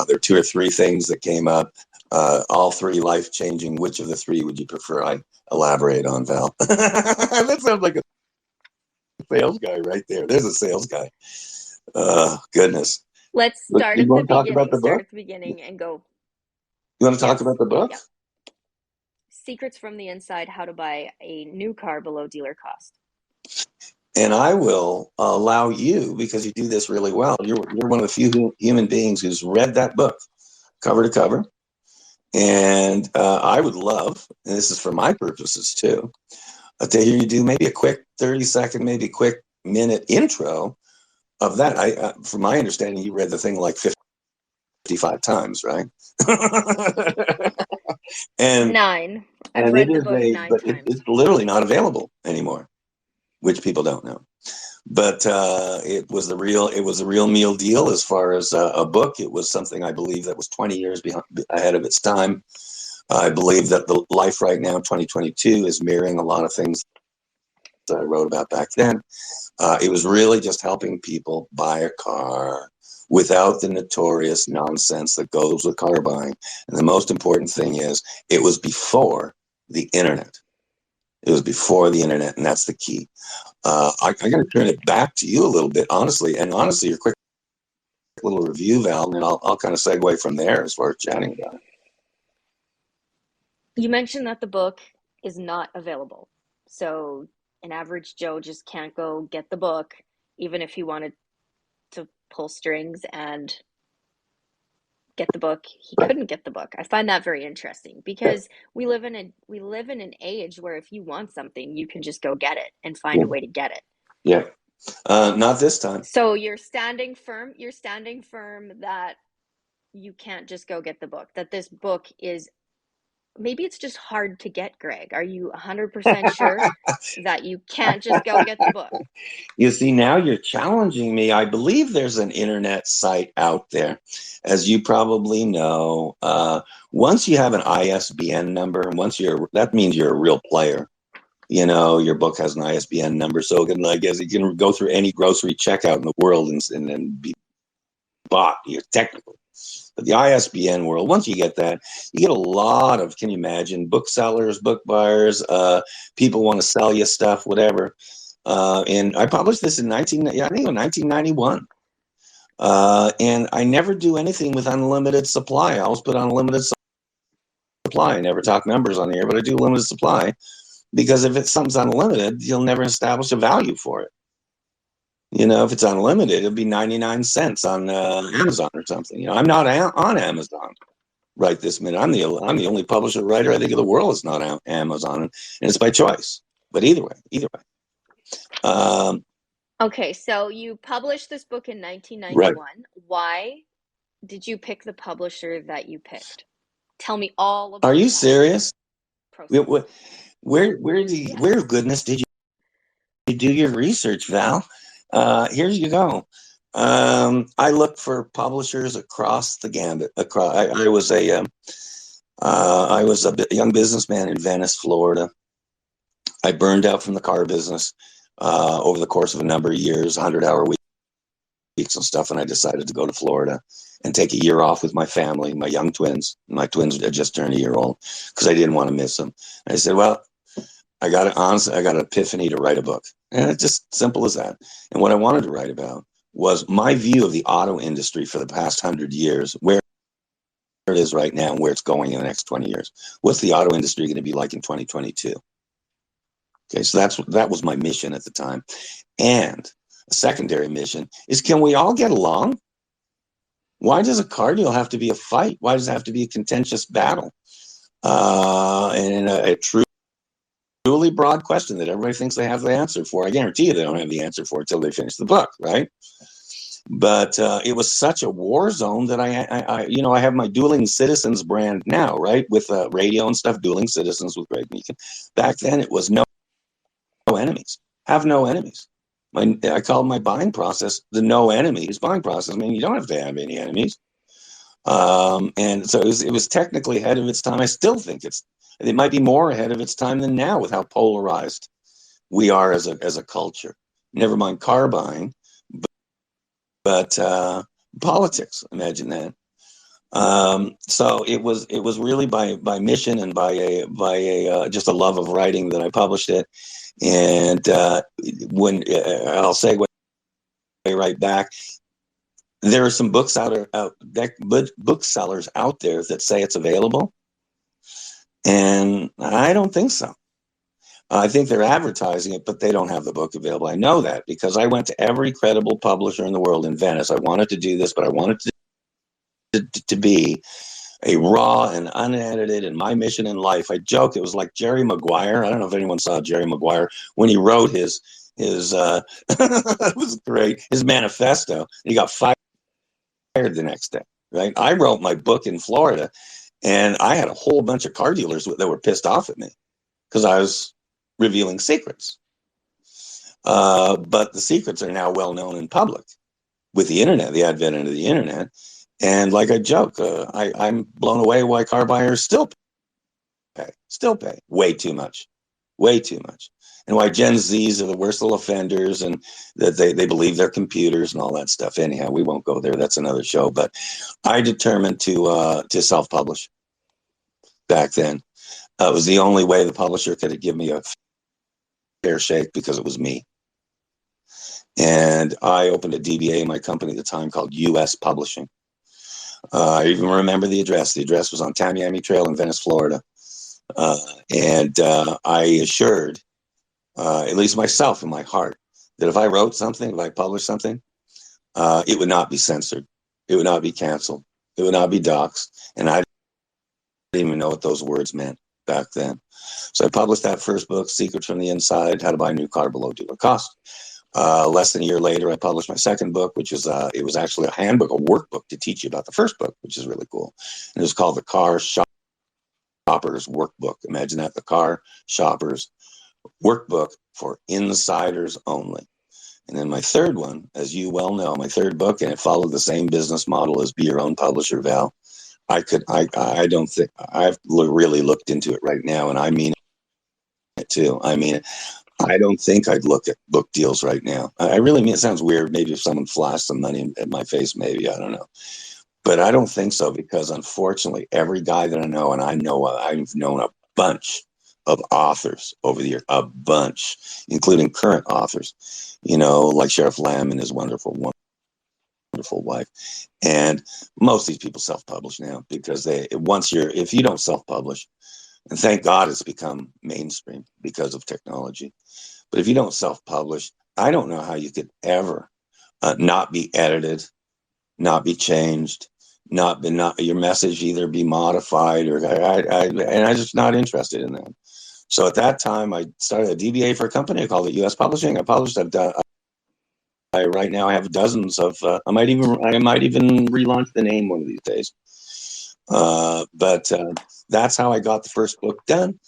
There are two or three things that came up, all three life changing. Which of the three would you prefer I elaborate on, Val? That sounds like a sales guy right there. There's a sales guy. Goodness. Let's But start you at the want to talk about beginning. the Start book? at the beginning and go. You want to talk about Yes. the book? Yep. Secrets from the Inside: How to Buy a New Car Below Dealer Cost. And I will allow you, because you do this really well. You're one of the few human beings who's read that book cover to cover. And I would love, and this is for my purposes too, to hear you do maybe a quick 30-second, maybe quick minute intro of that. From my understanding, you read the thing like 55 times, right? and Nine. I've and it read the is book nine but times. it's literally not available anymore, which people don't know. But it was a real meal deal as far as a book. It was something I believe that was 20 years ahead of its time. I believe that the life right now, 2022, is mirroring a lot of things that I wrote about back then. It was really just helping people buy a car without the notorious nonsense that goes with car buying. And the most important thing is it was before the internet. It was before the internet, and that's the key. I got to turn it back to you a little bit, honestly. And honestly, your quick little review, Val, and I'll kind of segue from there as far as chatting about it. You mentioned that the book is not available. So an average Joe just can't go get the book, even if he wanted to pull strings and get the book. He Right. couldn't get the book. I find that very interesting Yeah. because we live in an age where if you want something, you can just go get it and find Yeah. a way to get it. Yeah. Not this time. So you're standing firm that you can't just go get the book, that this book is, maybe it's just hard to get, Greg. Are you 100% sure that you can't just go get the book? You see, now you're challenging me. I believe there's an internet site out there, as you probably know. Once you have an ISBN number, that means you're a real player. You know, your book has an ISBN number, so I guess you can go through any grocery checkout in the world and be bought. You're technically. But the ISBN world, once you get that, you get a lot of, can you imagine, booksellers, book buyers, people want to sell you stuff, whatever. And I published this I think in 1991. And I never do anything with unlimited supply. I always put unlimited supply. I never talk numbers on here, but I do limited supply because if something's unlimited, you'll never establish a value for it. You know, if it's unlimited, it'll be 99 cents on Amazon or something. You know, I'm not on Amazon right this minute. I'm the only publisher writer I think of the world that's not on Amazon, and it's by choice. But either way. Um, Okay, so you published this book in right. 1991. Why did you pick the publisher that you picked? Tell me all Are about you that serious? Where, process. where Yes. did you do your research, Val? Here you go. I looked for publishers across the gambit. Across, I was a young businessman in Venice, Florida. I burned out from the car business over the course of a number of years, 100-hour weeks and stuff, and I decided to go to Florida and take a year off with my family, my young twins. My twins had just turned a year old because I didn't want to miss them. And I said, well, I got an epiphany to write a book. And it's just simple as that. And what I wanted to write about was my view of the auto industry for the past 100 years, where it is right now and where it's going in the next 20 years. What's the auto industry going to be like in 2022? Okay, so that was my mission at the time. And a secondary mission is, can we all get along? Why does a car deal have to be a fight? Why does it have to be a contentious battle? And a truly broad question that everybody thinks they have the answer for. I guarantee you they don't have the answer for it until they finish the book, right? But it was such a war zone that I have my Dueling Citizens brand now, right? With radio and stuff, Dueling Citizens with Greg Meekin. Back then, it was no enemies. Have no enemies. I called my buying process the no enemies buying process. I mean, you don't have to have any enemies. And so it was technically ahead of its time. I still think it might be more ahead of its time than now with how polarized we are as a culture. Never mind car buying, but politics. Imagine that. So it was really by mission and by a just a love of writing that I published it. And when I'll segue right back, there are some books booksellers out there that say it's available, and I don't think so. I think they're advertising it, but they don't have the book available. I know that because I went to every credible publisher in the world in Venice. I wanted to do this, but I wanted to be a raw and unedited, and my mission in life. I joke it was like Jerry Maguire. I don't know if anyone saw Jerry Maguire when he wrote his it was great, his manifesto. He got fired the next day, right? I wrote my book in Florida, and I had a whole bunch of car dealers that were pissed off at me because I was revealing secrets. But the secrets are now well known in public with the internet, the advent of the internet. And like I joke, I'm blown away why car buyers still pay way too much, and why Gen Zs are the worst little offenders, and that they believe they're computers and all that stuff. Anyhow, we won't go there. That's another show. But I determined to self-publish back then. It was the only way the publisher could give me a fair shake because it was me. And I opened a DBA in my company at the time called US Publishing. I even remember the address. The address was on Tamiami Trail in Venice, Florida. And I assured, at least myself in my heart, that if I wrote something, if I published something, it would not be censored. It would not be canceled. It would not be doxxed. And I didn't even know what those words meant back then. So I published that first book, Secrets from the Inside, How to Buy a New Car Below Dealer Cost. Less than a year later, I published my second book, which is it was actually a handbook, a workbook to teach you about the first book, which is really cool. And it was called The Car Shopper's Workbook. Imagine that, The Car Shopper's Workbook for Insiders Only. And then my third one, as you well know, my third book, and it followed the same business model as Be Your Own Publisher, Val. I don't think I've really looked into it right now, and I mean it too. I mean, I don't think I'd look at book deals right now. I really mean, it sounds weird. Maybe if someone flashed some money at my face, maybe, I don't know. But I don't think so, because unfortunately, every guy that I know, and I've known a bunch of authors over the year, a bunch, including current authors, like Sheriff Lamb and his wonderful wife. And most of these people self-publish now because if you don't self-publish, and thank God it's become mainstream because of technology. But if you don't self-publish, I don't know how you could ever not be edited, not be changed, not your message either be modified, or and I'm just not interested in that. So at that time, I started a DBA for a company. I called it US Publishing. Right now I have dozens of. I might even relaunch the name one of these days. But that's how I got the first book done.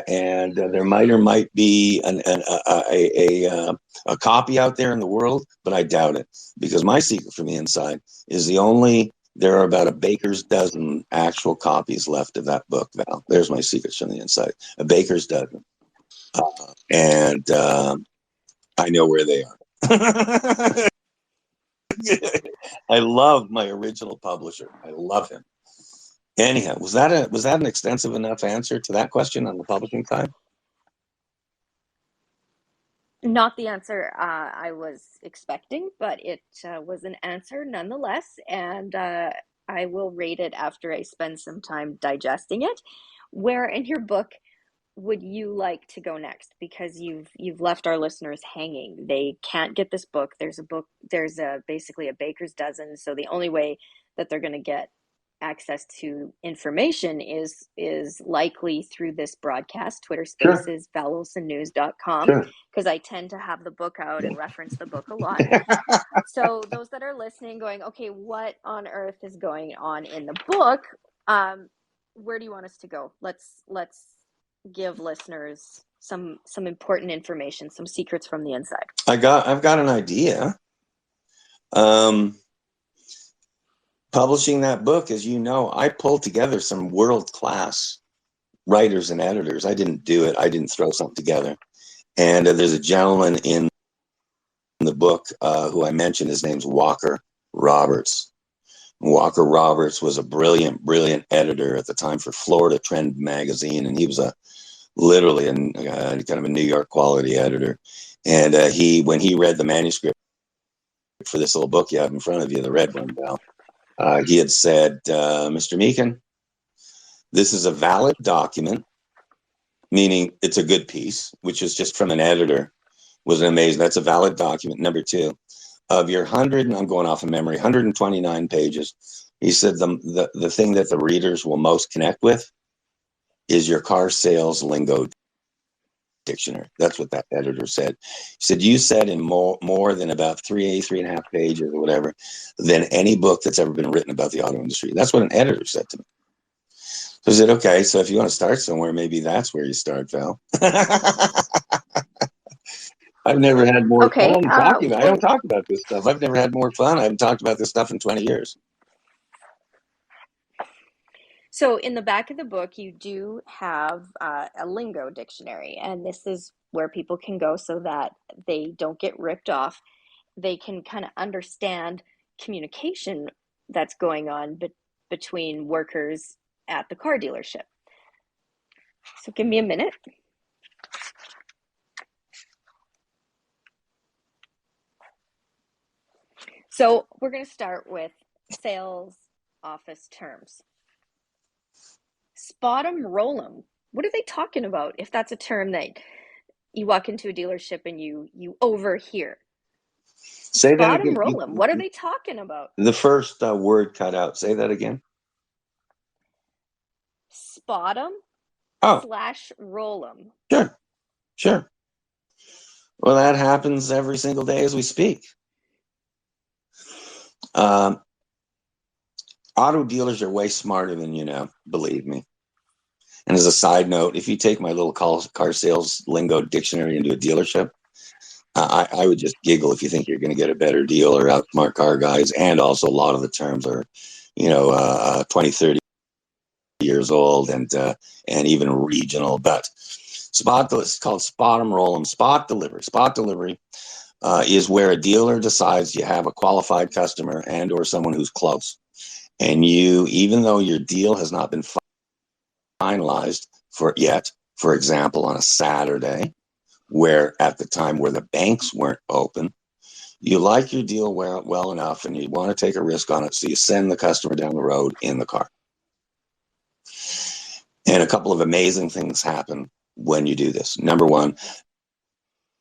And there might be a copy out there in the world, but I doubt it, because my secret from the inside is there are about a baker's dozen actual copies left of that book, Val. There's my secrets from the inside. A baker's dozen. And I know where they are. I love my original publisher. I love him. Anyhow, was that an extensive enough answer to that question on the publishing side? Not the answer I was expecting, but it was an answer nonetheless, and I will rate it after I spend some time digesting it. Where in your book would you like to go next? Because you've left our listeners hanging. They can't get this book. There's basically a baker's dozen, so the only way that they're going to get access to information is likely through this broadcast, Twitter Sure, Spaces, valolsonnews.com, sure. because I tend to have the book out and reference the book a lot. So those that are listening going, okay, what on earth is going on in the book? Where do you want us to go? Let's give listeners some important information, some secrets from the inside. I've got an idea. Publishing that book, as you know, I pulled together some world-class writers and editors. I didn't do it. I didn't throw something together. And there's a gentleman in the book who I mentioned. His name's Walker Roberts. Walker Roberts was a brilliant editor at the time for Florida Trend magazine, and he was literally kind of a New York quality editor. And when he read the manuscript for this little book you have in front of you, the red one, Val, he had said, Mr. Meakin, this is a valid document, meaning it's a good piece, which is just from an editor, was amazing. That's a valid document. Number two, of your 100, and I'm going off of memory, 129 pages, he said the thing that the readers will most connect with is your car sales lingo dictionary. That's what that editor said. He said, you said in more than about three and a half pages or whatever, than any book that's ever been written about the auto industry. That's what an editor said to me. So I said, okay, so if you want to start somewhere, maybe that's where you start, Val. I've never had more Okay. fun talking about it. I don't Well, talk about this stuff. I've never had more fun. I haven't talked about this stuff in 20 years. so in the back of the book, you do have a lingo dictionary, and this is where people can go so that they don't get ripped off. They can kind of understand communication that's going on between workers at the car dealership. So give me a minute. So we're going to start with sales office terms. Spot 'em, roll 'em. What are they talking about? If that's a term that you walk into a dealership and you overhear. Say that Spot 'em, again. roll 'em. What are they talking about? The first word cut out. Say that again. Spot 'em Oh, / roll 'em. sure, sure. Well, that happens every single day as we speak. Um, Auto dealers are way smarter than you know, believe me. And as a side note, if you take my little car sales lingo dictionary into a dealership, I would just giggle if you think you're going to get a better deal or outsmart car guys. And also a lot of the terms are, 20, 30 years old and even regional. But it's called spot 'em, roll 'em. Spot delivery. Spot delivery is where a dealer decides you have a qualified customer and or someone who's close. And even though your deal has not been finalized for example, on a Saturday, where at the time where the banks weren't open, you like your deal well enough and you want to take a risk on it, so you send the customer down the road in the car. And a couple of amazing things happen when you do this. Number one,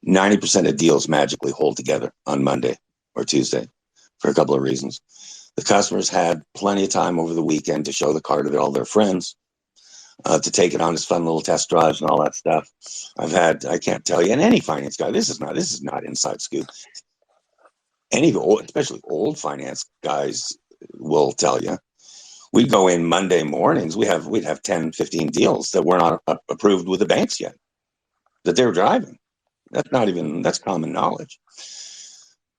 90% of deals magically hold together on Monday or Tuesday for a couple of reasons. The customers had plenty of time over the weekend to show the car to all their friends, to take it on as fun little test drives and all that stuff. I can't tell you, and any finance guy, this is not inside scoop. Especially old finance guys will tell you, we'd go in Monday mornings. We'd have 10, 15 deals that were not approved with the banks yet that they were driving. That's common knowledge.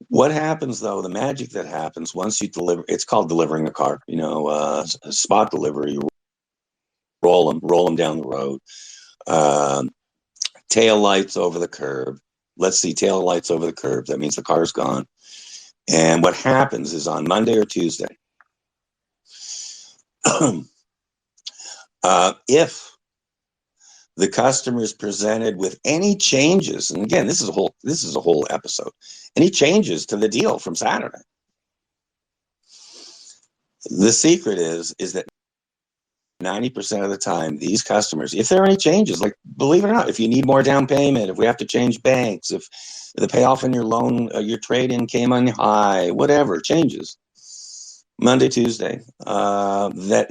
What happens though? The magic that happens once you deliver, it's called delivering a car. Spot delivery. Roll them down the road. Tail lights over the curb. Let's see, tail lights over the curb. That means the car's gone. And what happens is on Monday or Tuesday, if the customer is presented with any changes, and again, this is a whole episode, any changes to the deal from Saturday, the secret is that 90% of the time, these customers, if there are any changes, like believe it or not, if you need more down payment, if we have to change banks, if the payoff in your loan, your trade-in came on high, whatever changes, Monday, Tuesday, that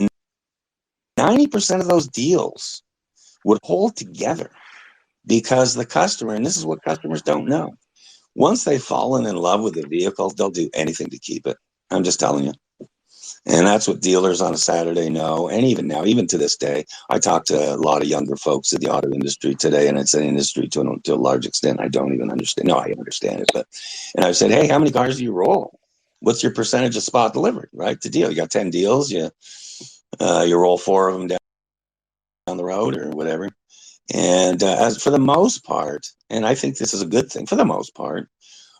90% of those deals would hold together because the customer, and this is what customers don't know, once they've fallen in love with the vehicle, they'll do anything to keep it. I'm just telling you. And that's what dealers on a Saturday know. And even now, even to this day, I talk to a lot of younger folks in the auto industry today, and it's an industry to a large extent I don't even understand. No, I understand it. And I've said, hey, how many cars do you roll? What's your percentage of spot delivery, right? The deal. You got 10 deals, you roll 4 of them down the road or whatever. And as for the most part, and I think this is a good thing for the most part,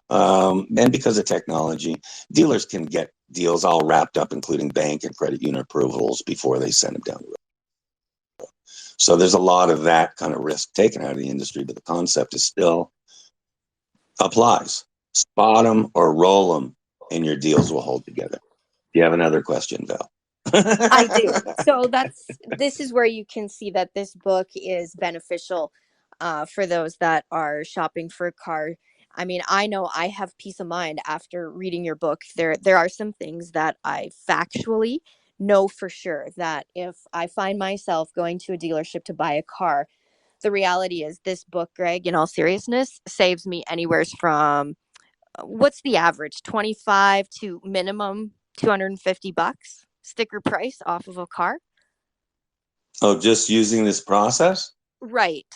and because of technology, dealers can get deals all wrapped up, including bank and credit union approvals, before they send them down the road. So there's a lot of that kind of risk taken out of the industry, but the concept is still applies. Spot them or roll them, and your deals will hold together. Do you have another question, Val? I do. So this is where you can see that this book is beneficial for those that are shopping for a car. I mean, I know I have peace of mind after reading your book. There are some things that I factually know for sure that if I find myself going to a dealership to buy a car, the reality is this book, Greg, in all seriousness, saves me anywhere from what's the average 25 to minimum $250 sticker price off of a car. Oh, just using this process? Right,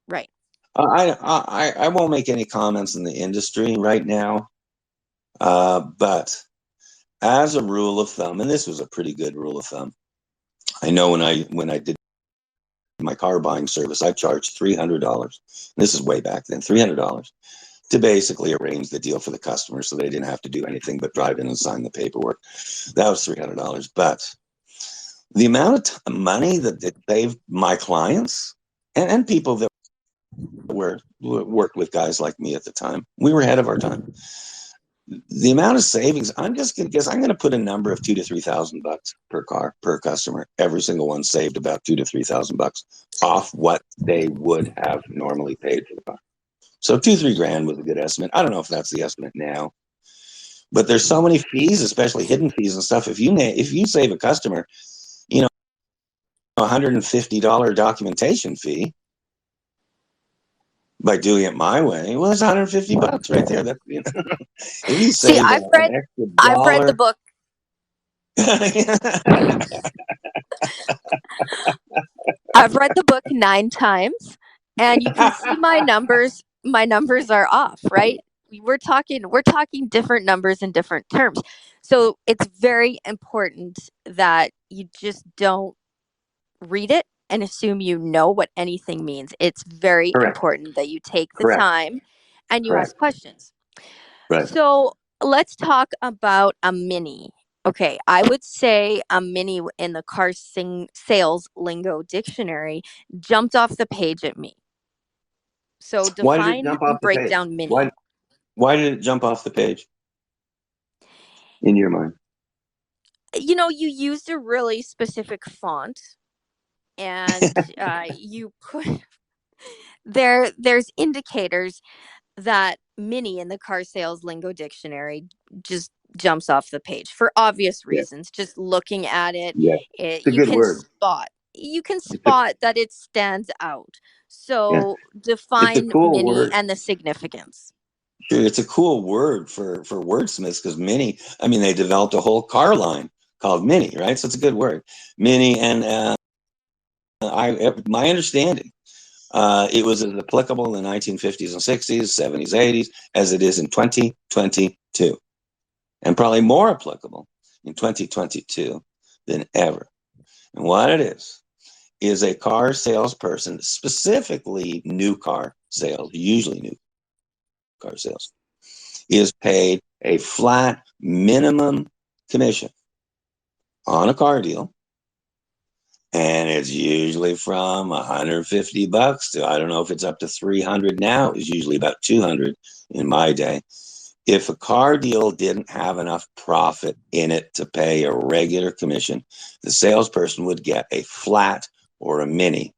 right. I won't make any comments in the industry right now, but as a rule of thumb, and this was a pretty good rule of thumb, I know when I did my car buying service, I charged $300. This is way back then, $300 to basically arrange the deal for the customer, so they didn't have to do anything but drive in and sign the paperwork. That was $300, but the amount of money that it saved my clients and people that worked with guys like me at the time, we were ahead of our time. The amount of savings, I'm just gonna guess, I'm gonna put a number of $2,000 to $3,000 per car per customer. Every single one saved about $2,000 to $3,000 off what they would have normally paid for the car. So 2-3 grand was a good estimate. I don't know if that's the estimate now, but there's so many fees, especially hidden fees and stuff. If you save a customer, $150 documentation fee by doing it my way, well, it's $150 right there. That's if you See, save an extra I've read the dollar. book. I've read the book 9 times, and you can see my numbers. My numbers are off, right? We're talking different numbers in different terms. So it's very important that you just don't read it and assume you know what anything means. It's very Correct. important that you take the Correct. time and you Correct. ask questions. Right. So let's talk about a mini. Okay, I would say a mini in the sales lingo dictionary jumped off the page at me. So Why did it define jump off and the break page? down mini. Why did it jump off the page in your mind? You used a really specific font, and you put there's indicators that mini in the car sales lingo dictionary just jumps off the page for obvious Yeah. reasons. Just looking at it, Yeah. it It's a good word. you can It's a spot that it stands out. yeah. So It's a define cool mini word. and the significance. It's a cool word for wordsmiths because many, I mean, they developed a whole car line called Mini, right? So it's a good word, Mini. And my understanding, it was as applicable in the 1950s and 60s, 70s, 80s as it is in 2022, and probably more applicable in 2022 than ever. And what it is a car salesperson, specifically new car sales, usually new car sales, is paid a flat minimum commission on a car deal. And it's usually from $150 to, I don't know if it's up to 300 now. It's usually about 200 in my day. If a car deal didn't have enough profit in it to pay a regular commission, the salesperson would get a flat or a mini.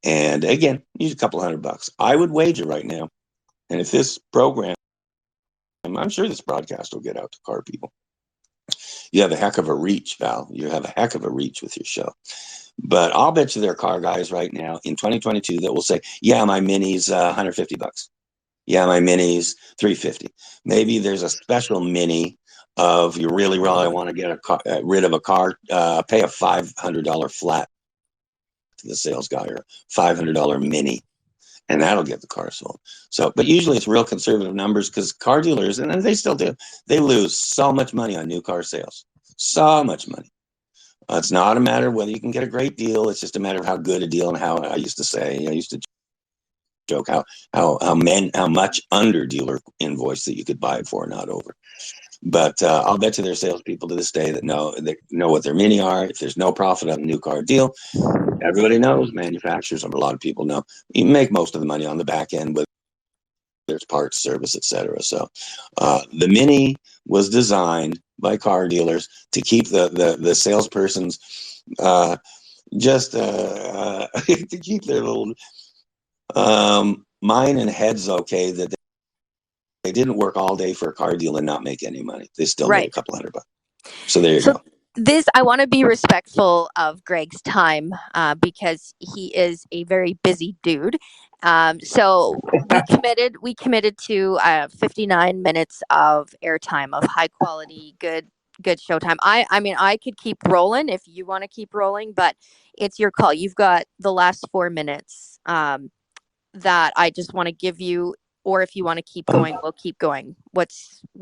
And again, use a couple $100. I would wager right now. And if this program, I'm sure this broadcast will get out to car people. You have a heck of a reach, Val. You have a heck of a reach with your show. But I'll bet you there are car guys right now in 2022 that will say, yeah, my mini's $150. Yeah, my mini's $350. Maybe there's a special mini of you really want to get rid of a car, pay a $500 flat to the sales guy, or $500 mini, and that'll get the car sold. So, but usually it's real conservative numbers, because car dealers, and they still do, they lose so much money on new car sales. So much money. It's not a matter of whether you can get a great deal. It's just a matter of how good a deal, and how I used to joke how much under dealer invoice that you could buy it for, not over. But I'll bet you there's salespeople to this day that know what their mini are. If there's no profit on a new car deal, everybody knows, manufacturers, and a lot of people know, you make most of the money on the back end with there's parts, service, etc. So the mini was designed by car dealers to keep the salespersons to keep their little mind and heads okay, that they didn't work all day for a car deal and not make any money. They still made a couple $100. So there you go. I want to be respectful of Greg's time because he is a very busy dude. So we committed to 59 minutes of airtime of high quality, good showtime. I mean, I could keep rolling if you want to keep rolling, but it's your call. You've got the last 4 minutes that I just want to give you, or if you want to keep going, we'll keep going. What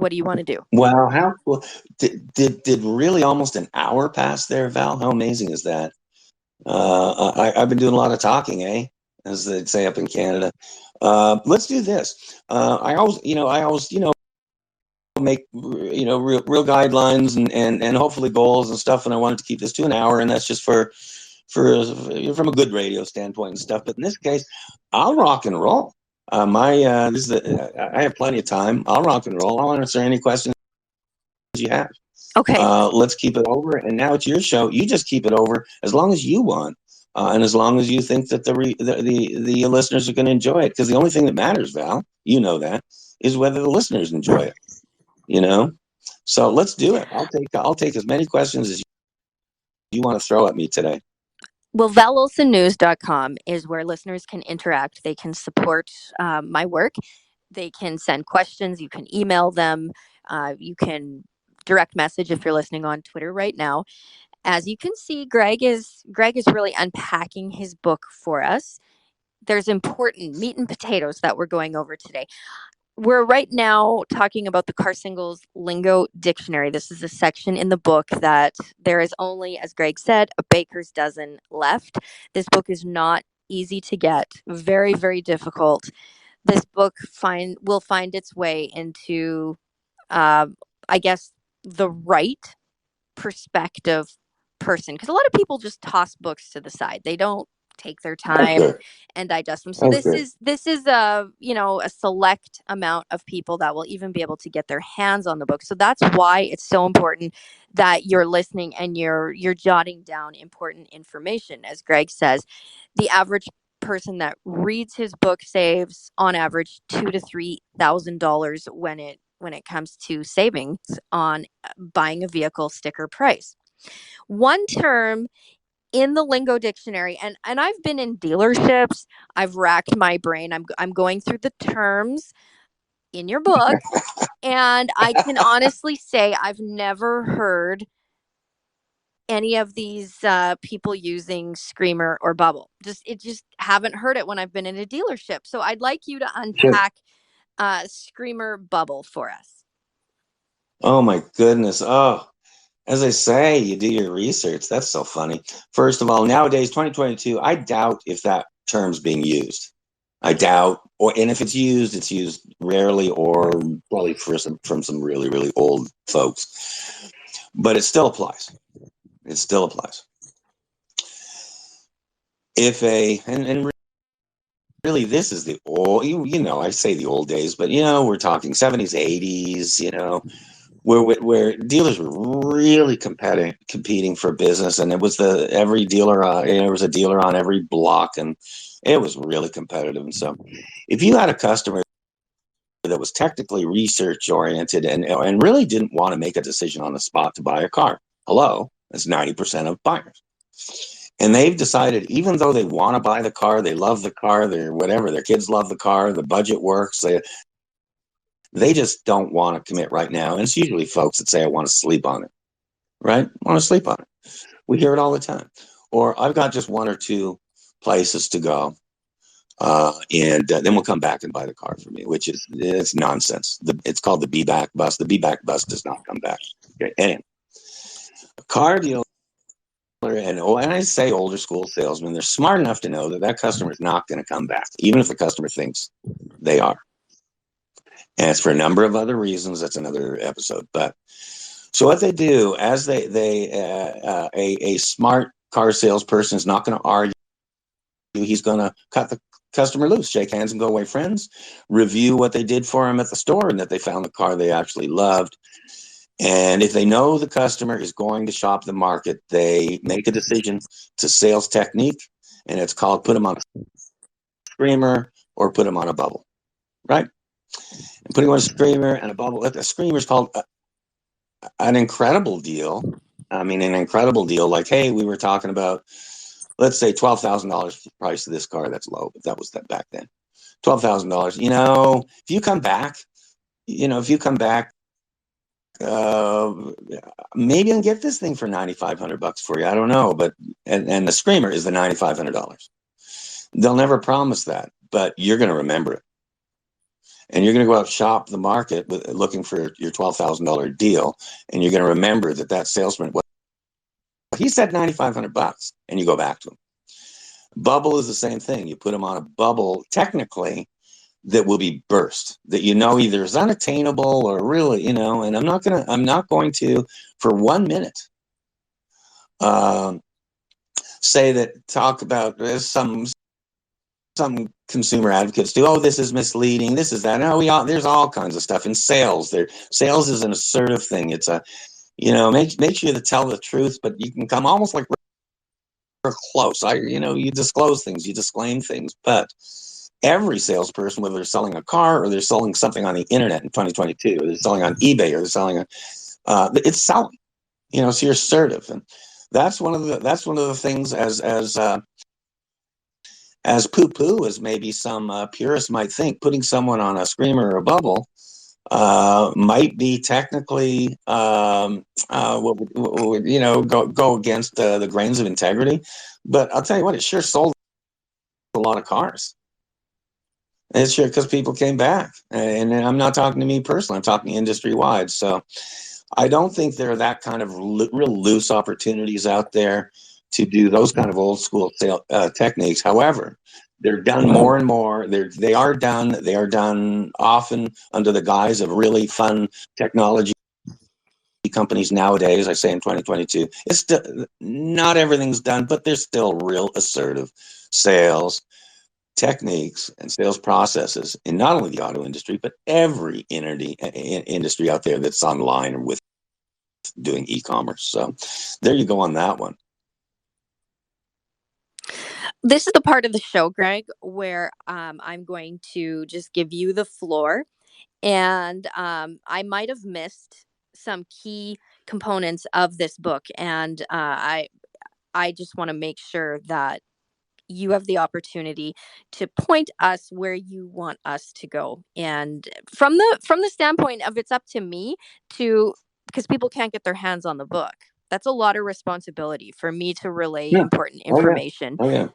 do you want to do? Wow, how cool. Did really almost an hour pass there, Val? How amazing is that? I've been doing a lot of talking, as they'd say up in Canada. Let's do this. I always make real guidelines and hopefully goals and stuff, and I wanted to keep this to an hour, and that's just for from a good radio standpoint and stuff. But in this case, I'll rock and roll. I have plenty of time. I'll rock and roll. I'll answer any questions you have. Okay. Let's keep it over. And now it's your show. You just keep it over as long as you want, and as long as you think that the listeners are going to enjoy it. Because the only thing that matters, Val, you know that, is whether the listeners enjoy it. So let's do it. I'll take as many questions as you want to throw at me today. Well, ValOlsonNews.com is where listeners can interact. They can support my work. They can send questions. You can email them. You can direct message if you're listening on Twitter right now. As you can see, Greg is really unpacking his book for us. There's important meat and potatoes that we're going over today. We're right now talking about the Car Singles Lingo Dictionary. This is a section in the book that there is only, as Greg said, a baker's dozen left. This book is not easy to get, very, very difficult. This book will find its way into, I guess, the right perspective person, because a lot of people just toss books to the side. They don't take their time and digest them. So this is a a select amount of people that will even be able to get their hands on the book. So that's why it's so important that you're listening and you're jotting down important information. As Greg says, the average person that reads his book saves on average $2,000 to $3,000 when it comes to savings on buying a vehicle sticker price. One term in the lingo dictionary, and I've been in dealerships, I've racked my brain. I'm going through the terms in your book, and I can honestly say I've never heard any of these people using Screamer or Bubble. Just haven't heard it when I've been in a dealership. So I'd like you to Sure. unpack Screamer Bubble for us. Oh my goodness. Oh, as I say, you do your research. That's so funny. First of all, nowadays, 2022, I doubt if that term's being used. I doubt, and if it's used rarely or probably from some really, really old folks. But it still applies. It still applies. If and really, this is the old, I say the old days, but we're talking 70s, 80s, where dealers were really competing for business, and it was every dealer, there was a dealer on every block, and it was really competitive. And so, if you had a customer that was technically research oriented and really didn't want to make a decision on the spot to buy a car, hello, that's 90% of buyers. And they've decided, even though they want to buy the car, they love the car, they're whatever, their kids love the car, the budget works, they just don't want to commit right now. And it's usually folks that say, I want to sleep on it, right? I want to sleep on it. We hear it all the time. Or I've got just one or two places to go. And then we'll come back and buy the car for me, which is it's nonsense. It's called the be-back bus. The be-back bus does not come back. Okay. And a car dealer, and I say older school salesmen, they're smart enough to know that customer is not going to come back, even if the customer thinks they are. And it's for a number of other reasons. That's another episode. But so what they do, as a smart car salesperson is not going to argue. He's going to cut the customer loose, shake hands and go away friends, review what they did for him at the store and that they found the car they actually loved. And if they know the customer is going to shop the market, they make a decision to sales technique, and it's called put them on a Screamer or put them on a Bubble, right? And putting on a Screamer and a Bubble, a Screamer is called an incredible deal. I mean, an incredible deal. Like, hey, we were talking about, let's say $12,000 the price of this car. That's low, but that was that back then. $12,000. If you come back, maybe I can get this thing for $9,500 for you. I don't know, but and the Screamer is the $9,500. They'll never promise that, but you're going to remember it, and you're going to go out shop the market looking for your $12,000 deal, and you're going to remember that salesman. Well, he said $9,500, and you go back to him. Bubble is the same thing. You put them on a bubble, technically, that will be burst, that either is unattainable or really, and I'm not going to for 1 minute talk about some consumer advocates do, oh, this is misleading, this is that. No, there's all kinds of stuff in sales. Sales is an assertive thing. It's make sure to tell the truth, but you can come almost like we're close. You disclose things, you disclaim things, but every salesperson, whether they're selling a car or they're selling something on the internet in 2022, or they're selling on eBay, or they're selling it's selling. So you're assertive, and that's one of the things as poo-poo as maybe some purists might think. Putting someone on a Screamer or a Bubble might be technically go against the grains of integrity, but I'll tell you what, it sure sold a lot of cars. It's sure because people came back, and I'm not talking to me personally. I'm talking industry wide. So I don't think there are that kind of real loose opportunities out there to do those kind of old school sale techniques. However, they're done more and more. They are done often under the guise of really fun technology companies nowadays. I say in 2022, it's not everything's done, but there's still real assertive sales techniques and sales processes in not only the auto industry, but every industry out there that's online or with doing e-commerce. So there you go on that one. This is the part of the show, Greg, where I'm going to just give you the floor. And I might have missed some key components of this book. And I just want to make sure that you have the opportunity to point us where you want us to go. And from the standpoint of it's up to me to, because people can't get their hands on the book. That's a lot of responsibility for me to relay Yeah. important Oh yeah. information. Oh yeah.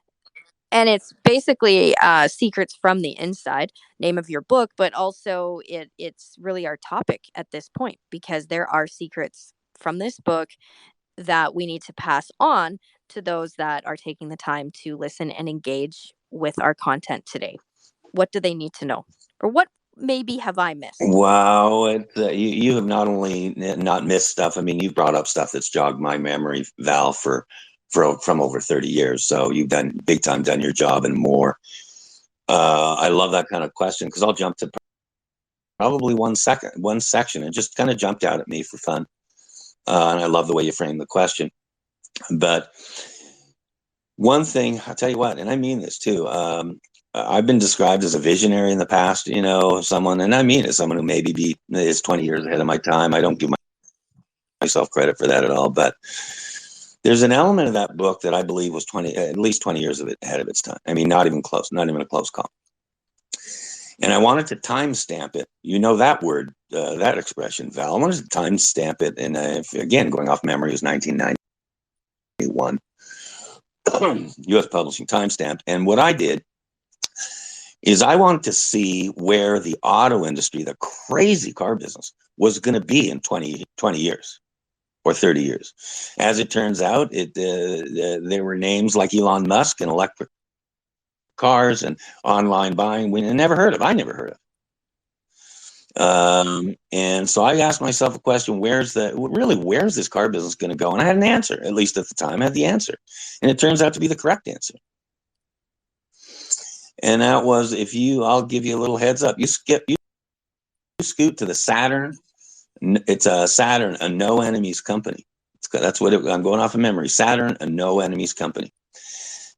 And it's basically secrets from the inside, name of your book, but also it's really our topic at this point, because there are secrets from this book that we need to pass on to those that are taking the time to listen and engage with our content today. What do they need to know? Or what maybe have I missed? Wow, you have not only not missed stuff. I mean, you've brought up stuff that's jogged my memory, Val, from over 30 years. So you've done big time, done your job and more. I love that kind of question, because I'll jump to probably one section. It just kind of jumped out at me for fun, and I love the way you framed the question. But one thing, I'll tell you what, and I mean this too. I've been described as a visionary in the past, someone, and I mean as someone who maybe is 20 years ahead of my time. I don't give myself credit for that at all, but there's an element of that book that I believe was at least 20 years ahead of its time. I mean, not even close, not even a close call. And I wanted to timestamp it. You know that word, that expression, Val. I wanted to timestamp it, and again, going off memory, it was 1991. U.S. Publishing timestamp. And what I did is I wanted to see where the auto industry, the crazy car business, was going to be in 20 years or 30 years. As it turns out, there were names like Elon Musk and electric cars and online buying I never heard of. And so I asked myself a question: where's this car business going to go? And I had an answer. At least at the time, I had the answer, and it turns out to be the correct answer. And that was, I'll give you a little heads up. You scoot to the Saturn. It's a Saturn, a no enemies company. That's what I'm going off of memory. Saturn, a no enemies company.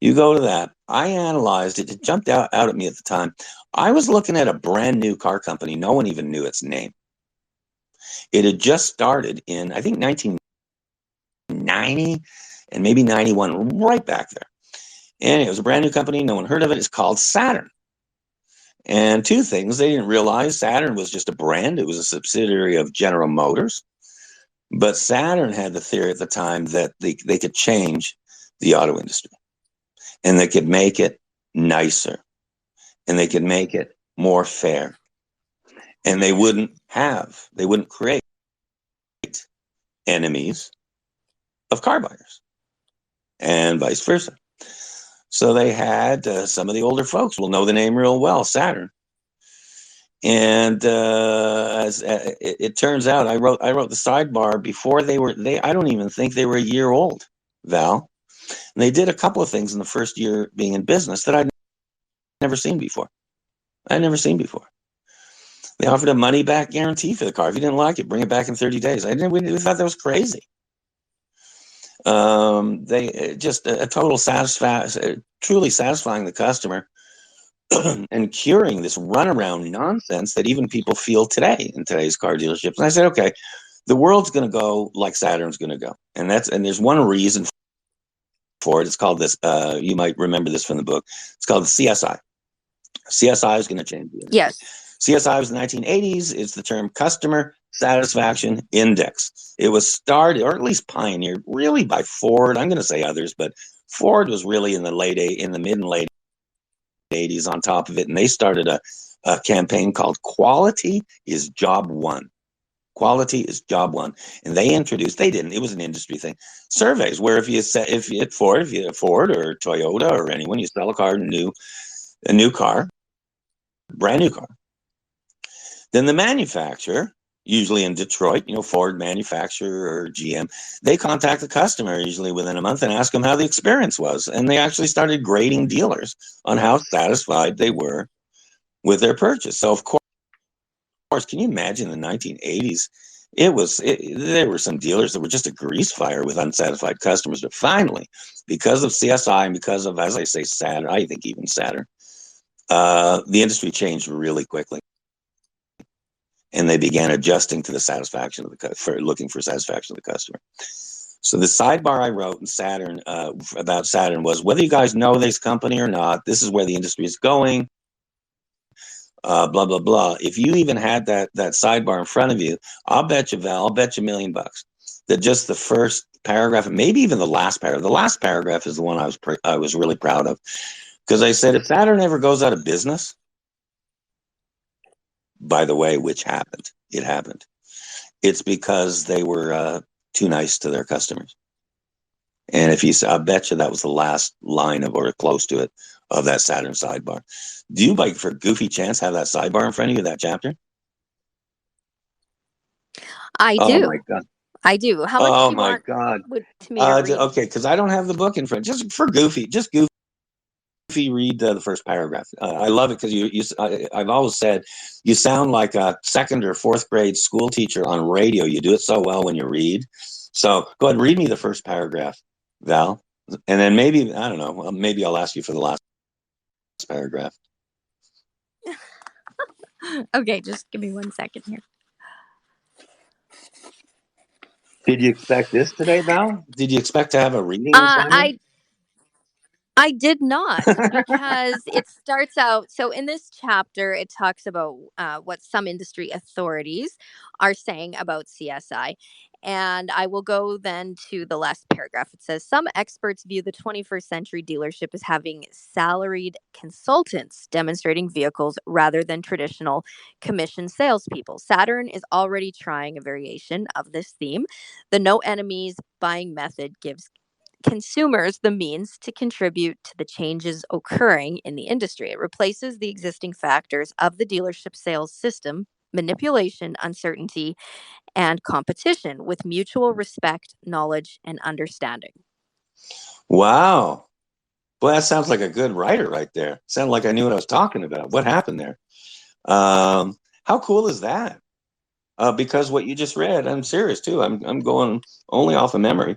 You go to that. I analyzed it. It jumped out at me at the time. I was looking at a brand new car company. No one even knew its name. It had just started in, I think, 1990 and maybe 91, right back there. And it was a brand new company. No one heard of it. It's called Saturn. And two things: they didn't realize Saturn was just a brand. It was a subsidiary of General Motors. But Saturn had the theory at the time that they could change the auto industry, and they could make it nicer, and they could make it more fair, and they wouldn't create enemies of car buyers, and vice versa. So they had some of the older folks will know the name real well, Saturn. And as it turns out, I wrote the sidebar before I don't even think they were a year old, Val. And they did a couple of things in the first year being in business that I'd never seen before. They offered a money back guarantee for the car. If you didn't like it, bring it back in 30 days. We thought that was crazy. They just a total truly satisfying the customer and curing this runaround nonsense that even people feel today in today's car dealerships. And I said, okay, the world's going to go like Saturn's going to go, and there's one reason for it. It's called this. You might remember this from the book. It's called the CSI. CSI is going to change the industry. Yes. CSI was the 1980s. It's the term Customer Satisfaction Index. It was started, or at least pioneered, really by Ford. I'm going to say others, but Ford was really in the mid and late 80s on top of it, and they started a campaign called "Quality is Job One." Quality is job one, and they introduced. It was an industry thing. Surveys where if you at Ford or Toyota or anyone, you sell a car, a new car, brand new car. Then the manufacturer, usually in Detroit, Ford manufacturer or GM, they contact the customer usually within a month and ask them how the experience was. And they actually started grading dealers on how satisfied they were with their purchase. So of course, can you imagine in the 1980s? There were some dealers that were just a grease fire with unsatisfied customers. But finally, because of CSI and because of, as I say, Saturn, I think even Saturn, the industry changed really quickly. And they began adjusting to the looking for satisfaction of the customer. So the sidebar I wrote in Saturn about Saturn was, whether you guys know this company or not, this is where the industry is going. Blah blah blah. If you even had that sidebar in front of you, I'll bet you, Val, $1 million that just the first paragraph, maybe even the last paragraph. The last paragraph is the one I was really proud of, because I said if Saturn ever goes out of business, by the way, which happened, it happened. It's because they were too nice to their customers. And if you, I bet you that was the last line of, or close to it, of that Saturn sidebar. Do you, like, for goofy chance, have that sidebar in front of you, that chapter? I Oh my do. God. I do. How much Oh do you my want God. me to read? Okay, because I don't have the book in front. Just for goofy, just goofy. Read the first paragraph. I love it because I've always said you sound like a second or fourth grade school teacher on radio. You do it so well when you read. So go ahead, read me the first paragraph, Val, and then maybe, I don't know, maybe I'll ask you for the last paragraph. Okay, just give me 1 second here. Did you expect this today, Val? Did you expect to have a reading assignment? I did not, because it starts out. So, in this chapter, it talks about what some industry authorities are saying about CSI. And I will go then to the last paragraph. It says some experts view the 21st century dealership as having salaried consultants demonstrating vehicles rather than traditional commission salespeople. Saturn is already trying a variation of this theme. The no enemies buying method gives consumers the means to contribute to the changes occurring in the industry. It replaces the existing factors of the dealership sales system, manipulation, uncertainty, and competition with mutual respect, knowledge, and understanding. Wow. Well, that sounds like a good writer right there. Sounded like I knew what I was talking about. What happened there? How cool is that? Because what you just read, I'm serious too. I'm going only off of memory.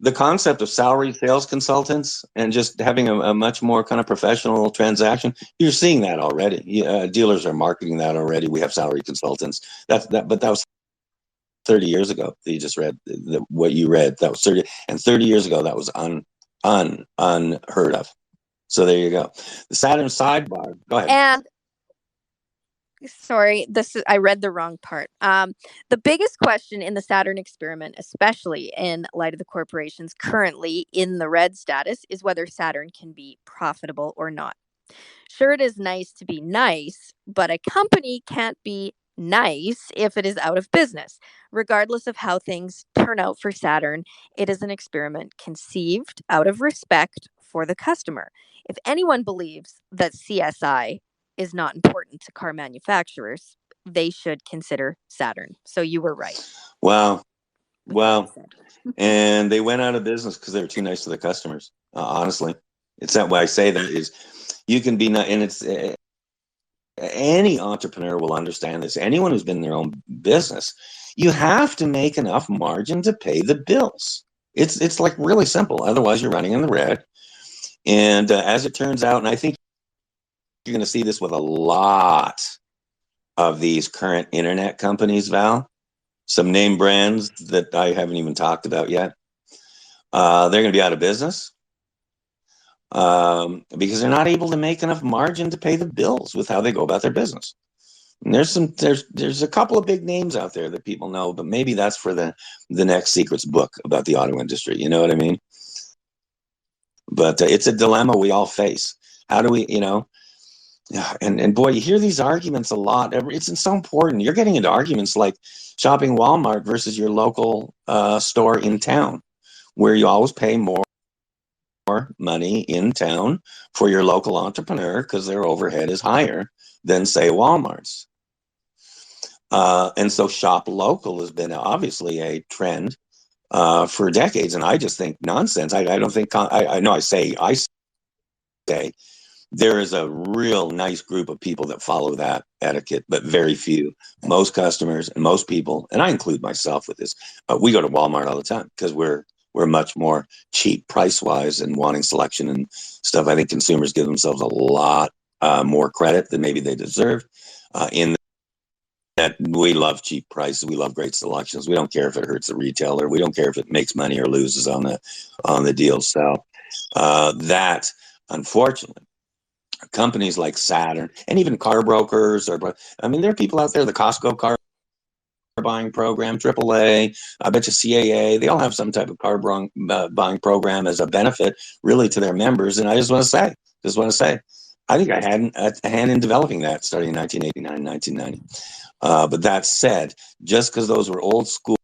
The concept of salary sales consultants and just having a much more kind of professional transaction, you're seeing that already. Dealers are marketing that already. We have salary consultants. But that was 30 years ago. You just read what you read. That was 30 years ago. That was unheard of. So there you go. The Saturn sidebar. Go ahead. And sorry, I read the wrong part. The biggest question in the Saturn experiment, especially in light of the corporations currently in the red status, is whether Saturn can be profitable or not. Sure, it is nice to be nice, but a company can't be nice if it is out of business. Regardless of how things turn out for Saturn, it is an experiment conceived out of respect for the customer. If anyone believes that CSI is not important to car manufacturers, they should consider Saturn. So you were right. Wow. Wow. And they went out of business because they were too nice to their customers. Honestly, it's that way I say that is you can be not, and it's any entrepreneur will understand this. Anyone who's been in their own business, you have to make enough margin to pay the bills. It's like really simple. Otherwise, you're running in the red. And as it turns out, and I think you're going to see this with a lot of these current internet companies, Val, some name brands that I haven't even talked about yet. They're going to be out of business because they're not able to make enough margin to pay the bills with how they go about their business. And there's a couple of big names out there that people know, but maybe that's for the next Secrets book about the auto industry. You know what I mean? But it's a dilemma we all face. How do we, and boy, you hear these arguments a lot. It's so important. You're getting into arguments like shopping Walmart versus your local store in town, where you always pay more money in town for your local entrepreneur because their overhead is higher than, say, Walmart's. And so shop local has been obviously a trend for decades, and I just think nonsense. I don't think I know I say there is a real nice group of people that follow that etiquette, but very few. Most customers and most people, and I include myself with this, we go to Walmart all the time because we're much more cheap price wise and wanting selection and stuff. I think consumers give themselves a lot more credit than maybe they deserve in that we love cheap prices. We love great selections. We don't care if it hurts the retailer. We don't care if it makes money or loses on the deal. So that, unfortunately, companies like Saturn and even car brokers, there are people out there, the Costco car buying program, AAA, I bet you CAA, they all have some type of car buying program as a benefit really to their members. And I just want to say, I think I had a hand in developing that starting in 1989, 1990. But that said, just because those were old school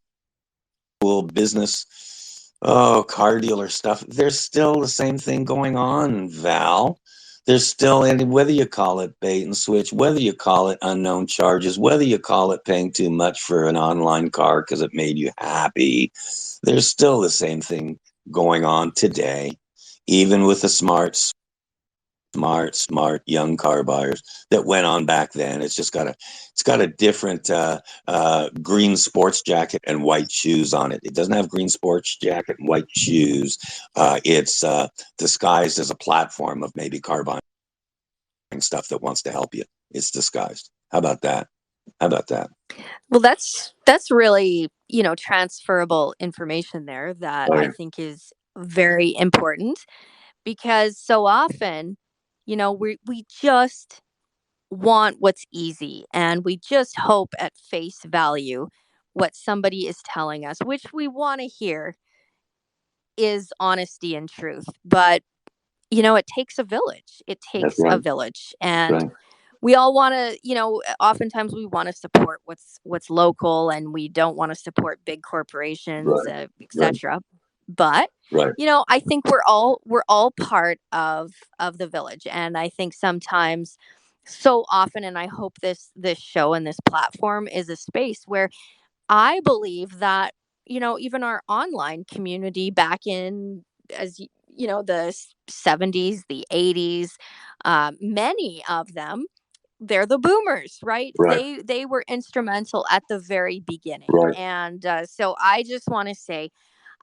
business, car dealer stuff, there's still the same thing going on, Val. There's still, and whether you call it bait and switch, whether you call it unknown charges, whether you call it paying too much for an online car because it made you happy, there's still the same thing going on today, even with the smart young car buyers that went on back then. It's got a different green sports jacket and white shoes on it. It doesn't have green sports jacket and white shoes. It's disguised as a platform of maybe car buying stuff that wants to help you. It's disguised. How about that? Well, that's really, transferable information there that I think is very important, because so often, we just want what's easy, and we just hope at face value what somebody is telling us, which we want to hear, is honesty and truth. But it takes a village. It takes a village, and we all want to, oftentimes we want to support what's local, and we don't want to support big corporations, etc. But I think we're all part of the village, and I think sometimes, so often, and I hope this show and this platform is a space where I believe that, even our online community back in, as the 70s, the 80s, many of them, they're the boomers, right? They were instrumental at the very beginning. And so I just want to say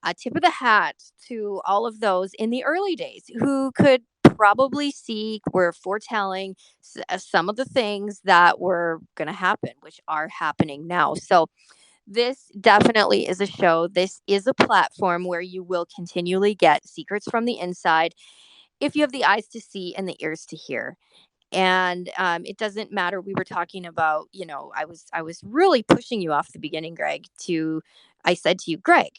a tip of the hat to all of those in the early days who could probably see, were foretelling some of the things that were going to happen, which are happening now. So this definitely is a show. This is a platform where you will continually get secrets from the inside if you have the eyes to see and the ears to hear. And it doesn't matter. We were talking about, I was really pushing you off the beginning, Greg. I said to you, Greg,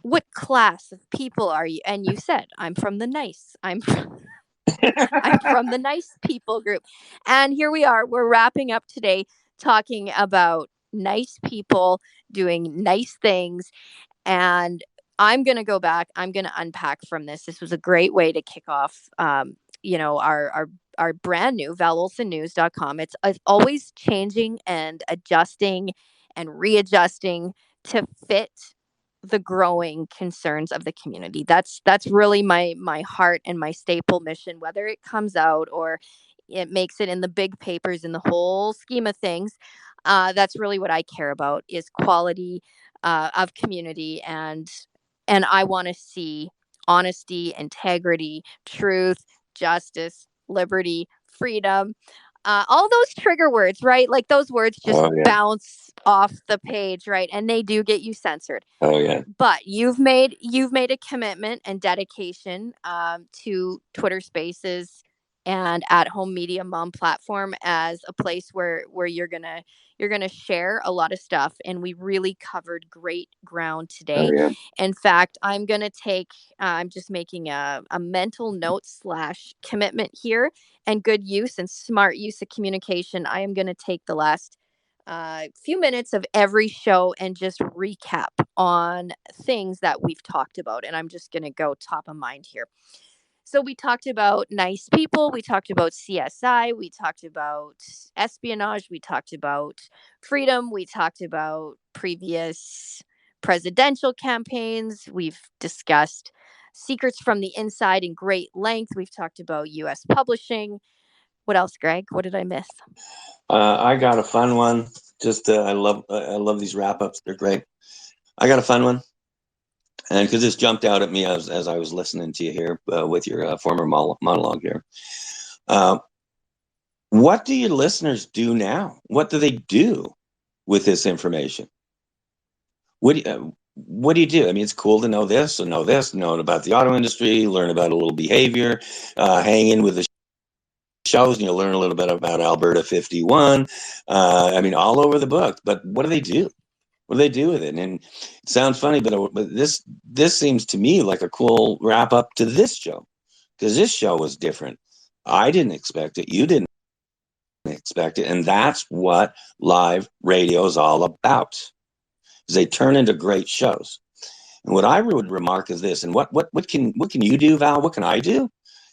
what class of people are you? And you said, I'm from the nice. I'm from the nice people group. And here we are. We're wrapping up today talking about nice people doing nice things. And I'm going to go back. I'm going to unpack from this. This was a great way to kick off, our brand new valolsonnews.com. It's always changing and adjusting and readjusting to fit the growing concerns of the community. That's really my heart and my staple mission, whether it comes out or it makes it in the big papers in the whole scheme of things. That's really what I care about, is quality of community, and I want to see honesty, integrity, truth, justice, liberty, freedom, all those trigger words, right? Like those words just bounce off the page, right? And they do get you censored. But you've made a commitment and dedication to Twitter Spaces and At Home Media Mom platform as a place where you're gonna share a lot of stuff, and we really covered great ground today. In fact, I'm just making a mental note / commitment here, and good use and smart use of communication. I am going to take the last few minutes of every show and just recap on things that we've talked about. And I'm just going to go top of mind here. So we talked about nice people. We talked about CSI. We talked about espionage. We talked about freedom. We talked about previous presidential campaigns. We've discussed secrets from the inside in great length. We've talked about U.S. publishing. What else, Greg? What did I miss? I got a fun one. Just I love these wrap ups. They're great. I got a fun one, and because this jumped out at me as I was listening to you here with your former monologue here. What do your listeners do now? What do they do with this information? What do you do? I mean, it's cool to know this, or know about the auto industry, learn about a little behavior, hang in with the shows, and you'll learn a little bit about Alberta 51. I mean, all over the book. But what do they do? What do they do with it? And it sounds funny, but this seems to me like a cool wrap up to this show, because this show was different. I didn't expect it. You didn't expect it, and that's what live radio is all about. Is they turn into great shows. And what I would remark is this, and what can you do, Val? What can I do?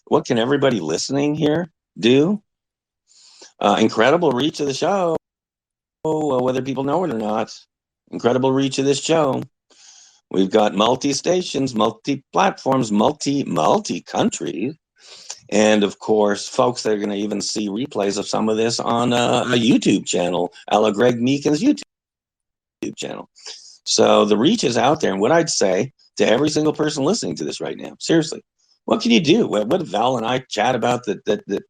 What can everybody listening here do? Incredible reach of the show, whether people know it or not. Incredible reach of this show. We've got multi-stations, multi-platforms, multi-countries, and of course, folks that are going to even see replays of some of this on a YouTube channel, a la Greg Meekin's YouTube channel. So the reach is out there, and what I'd say to every single person listening to this right now, seriously, what can you do? What Val and I chat about that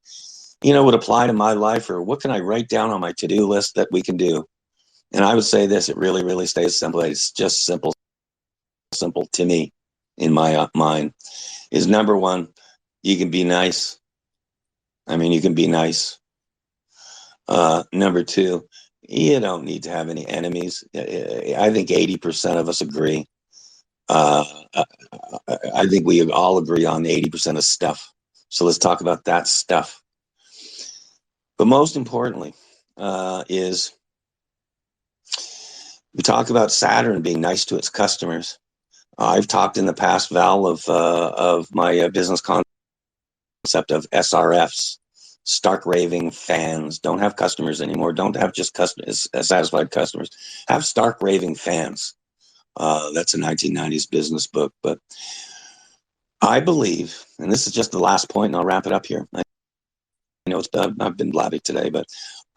would apply to my life, or what can I write down on my to-do list that we can do? And I would say this: it really, really stays simple. It's just simple to me, in my mind. Is number one, you can be nice. I mean, you can be nice. Number two, you don't need to have any enemies. I think 80% of us agree. I think we all agree on 80% of stuff. So let's talk about that stuff. But most importantly, is we talk about Saturn being nice to its customers. I've talked in the past, Val, of my business concept of SRFs, stark raving fans. Don't have customers anymore. Don't have just satisfied customers. Have stark raving fans. That's a 1990s business book. But I believe, and this is just the last point, and I'll wrap it up here. I know I've been blabby today, but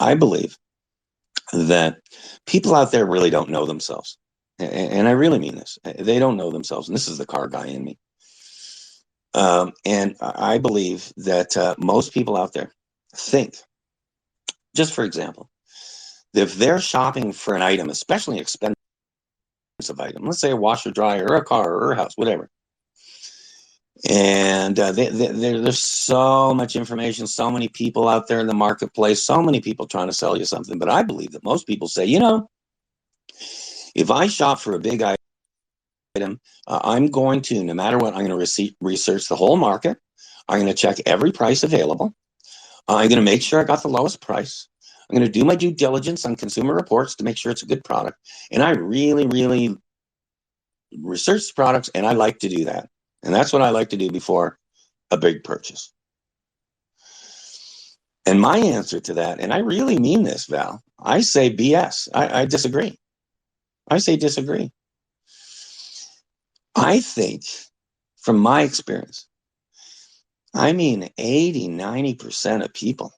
I believe that people out there really don't know themselves. And I really mean this. They don't know themselves. And this is the car guy in me. And I believe that most people out there think, just for example, that if they're shopping for an item, especially an expensive item, let's say a washer, dryer, or a car, or a house, whatever, and there's so much information, so many people out there in the marketplace, so many people trying to sell you something. But I believe that most people say, if I shop for a big item, I'm going to, no matter what, I'm going to research the whole market. I'm going to check every price available. I'm going to make sure I got the lowest price. I'm going to do my due diligence on Consumer Reports to make sure it's a good product. And I really, really research the products, and I like to do that. And that's what I like to do before a big purchase. And my answer to that, and I really mean this, Val, I say BS. I disagree. I say disagree. I think, from my experience, 80, 90% of people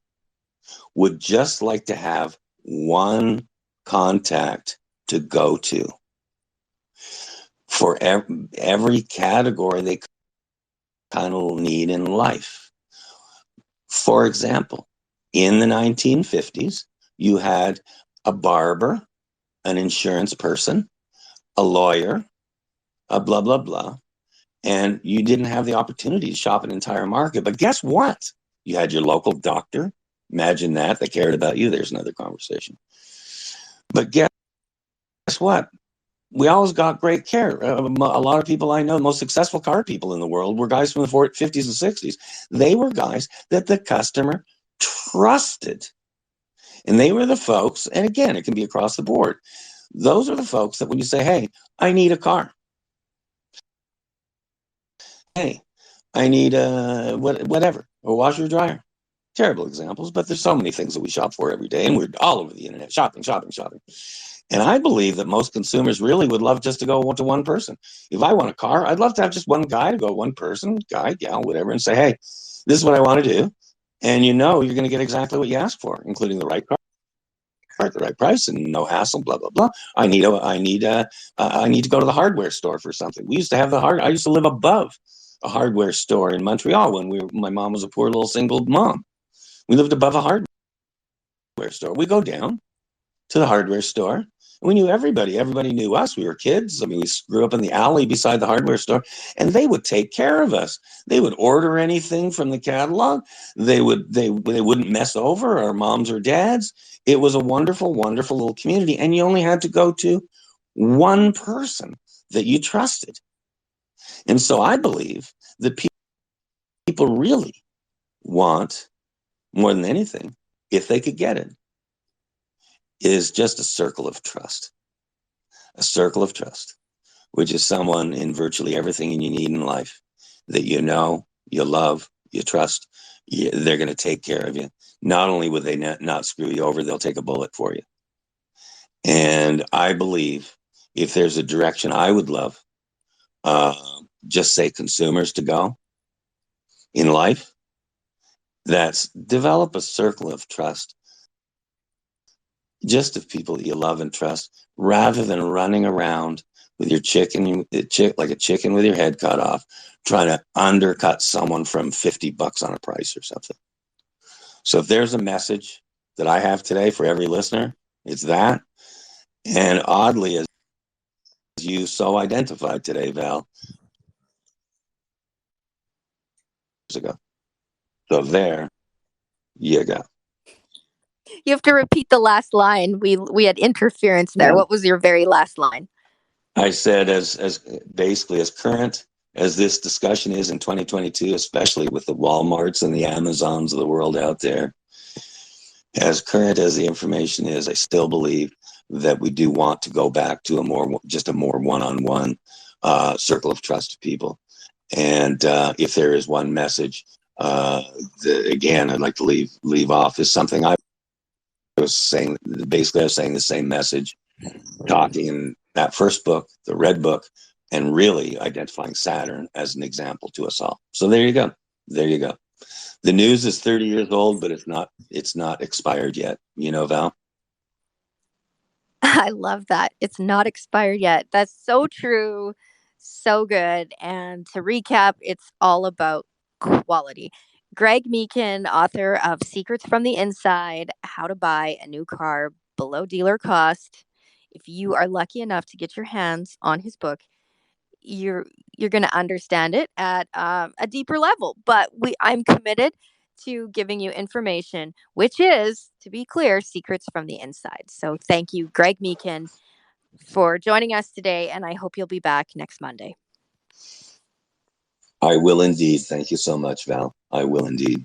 would just like to have one contact to go to for every category they kind of need in life. For example, in the 1950s, you had a barber, an insurance person, a lawyer, a blah, blah, blah. And you didn't have the opportunity to shop an entire market. But guess what? You had your local doctor. Imagine that. They cared about you. There's another conversation. But guess what? We always got great care. A lot of people I know, the most successful car people in the world, were guys from the 50s and 60s. They were guys that the customer trusted. And they were the folks, and again, it can be across the board. Those are the folks that when you say, hey, I need a car. Hey, I need whatever, a washer or dryer. Terrible examples, but there's so many things that we shop for every day, and we're all over the internet, shopping. And I believe that most consumers really would love just to go to one person. If I want a car, I'd love to have just one guy to go, one person, guy, gal, whatever, and say, hey, this is what I want to do. And you're going to get exactly what you ask for, including the right car at the right price and no hassle, blah, blah, blah. I need to go to the hardware store for something. We used to have I used to live above a hardware store in Montreal when my mom was a poor little single mom. We lived above a hardware store. We go down to the hardware store. We knew everybody. Everybody knew us. We were kids. We grew up in the alley beside the hardware store, and they would take care of us. They would order anything from the catalog. They wouldn't mess over our moms or dads. It was a wonderful, wonderful little community, and you only had to go to one person that you trusted. And so I believe that people really want, more than anything, if they could get it, is just a circle of trust. A circle of trust, which is someone in virtually everything you need in life that you know, you love, you trust. They're going to take care of you. Not only will they not screw you over, they'll take a bullet for you. And I believe if there's a direction I would love, just say consumers to go in life, that's develop a circle of trust, just of people that you love and trust, rather than running around with your like a chicken with your head cut off, trying to undercut someone from $50 on a price or something. So if there's a message that I have today for every listener, it's that. And oddly, as you so identified today, Val, ago. So there you go. You have to repeat the last line. We had interference there. Yeah. What was your very last line? I said, as basically as current as this discussion is in 2022, especially with the Walmarts and the Amazons of the world out there, as current as the information is, I still believe that we do want to go back to a more one-on-one circle of trusted people. And if there is one message, again, I'd like to leave off is something I was saying. Basically, I was saying the same message, talking in that first book, the Red Book, and really identifying Saturn as an example to us all. So there you go. There you go. The news is 30 years old, but it's not expired yet. You know, Val? I love that. It's not expired yet. That's so true. So good. And to recap, it's all about quality. Greg Meekin, author of Secrets from the Inside, How to Buy a New Car Below Dealer Cost. If you are lucky enough to get your hands on his book, you're going to understand it at a deeper level. But I'm committed to giving you information, which is, to be clear, secrets from the inside. So thank you, Greg Meekin, for joining us today, and I hope you'll be back next Monday. I will indeed. Thank you so much, Val. I will indeed.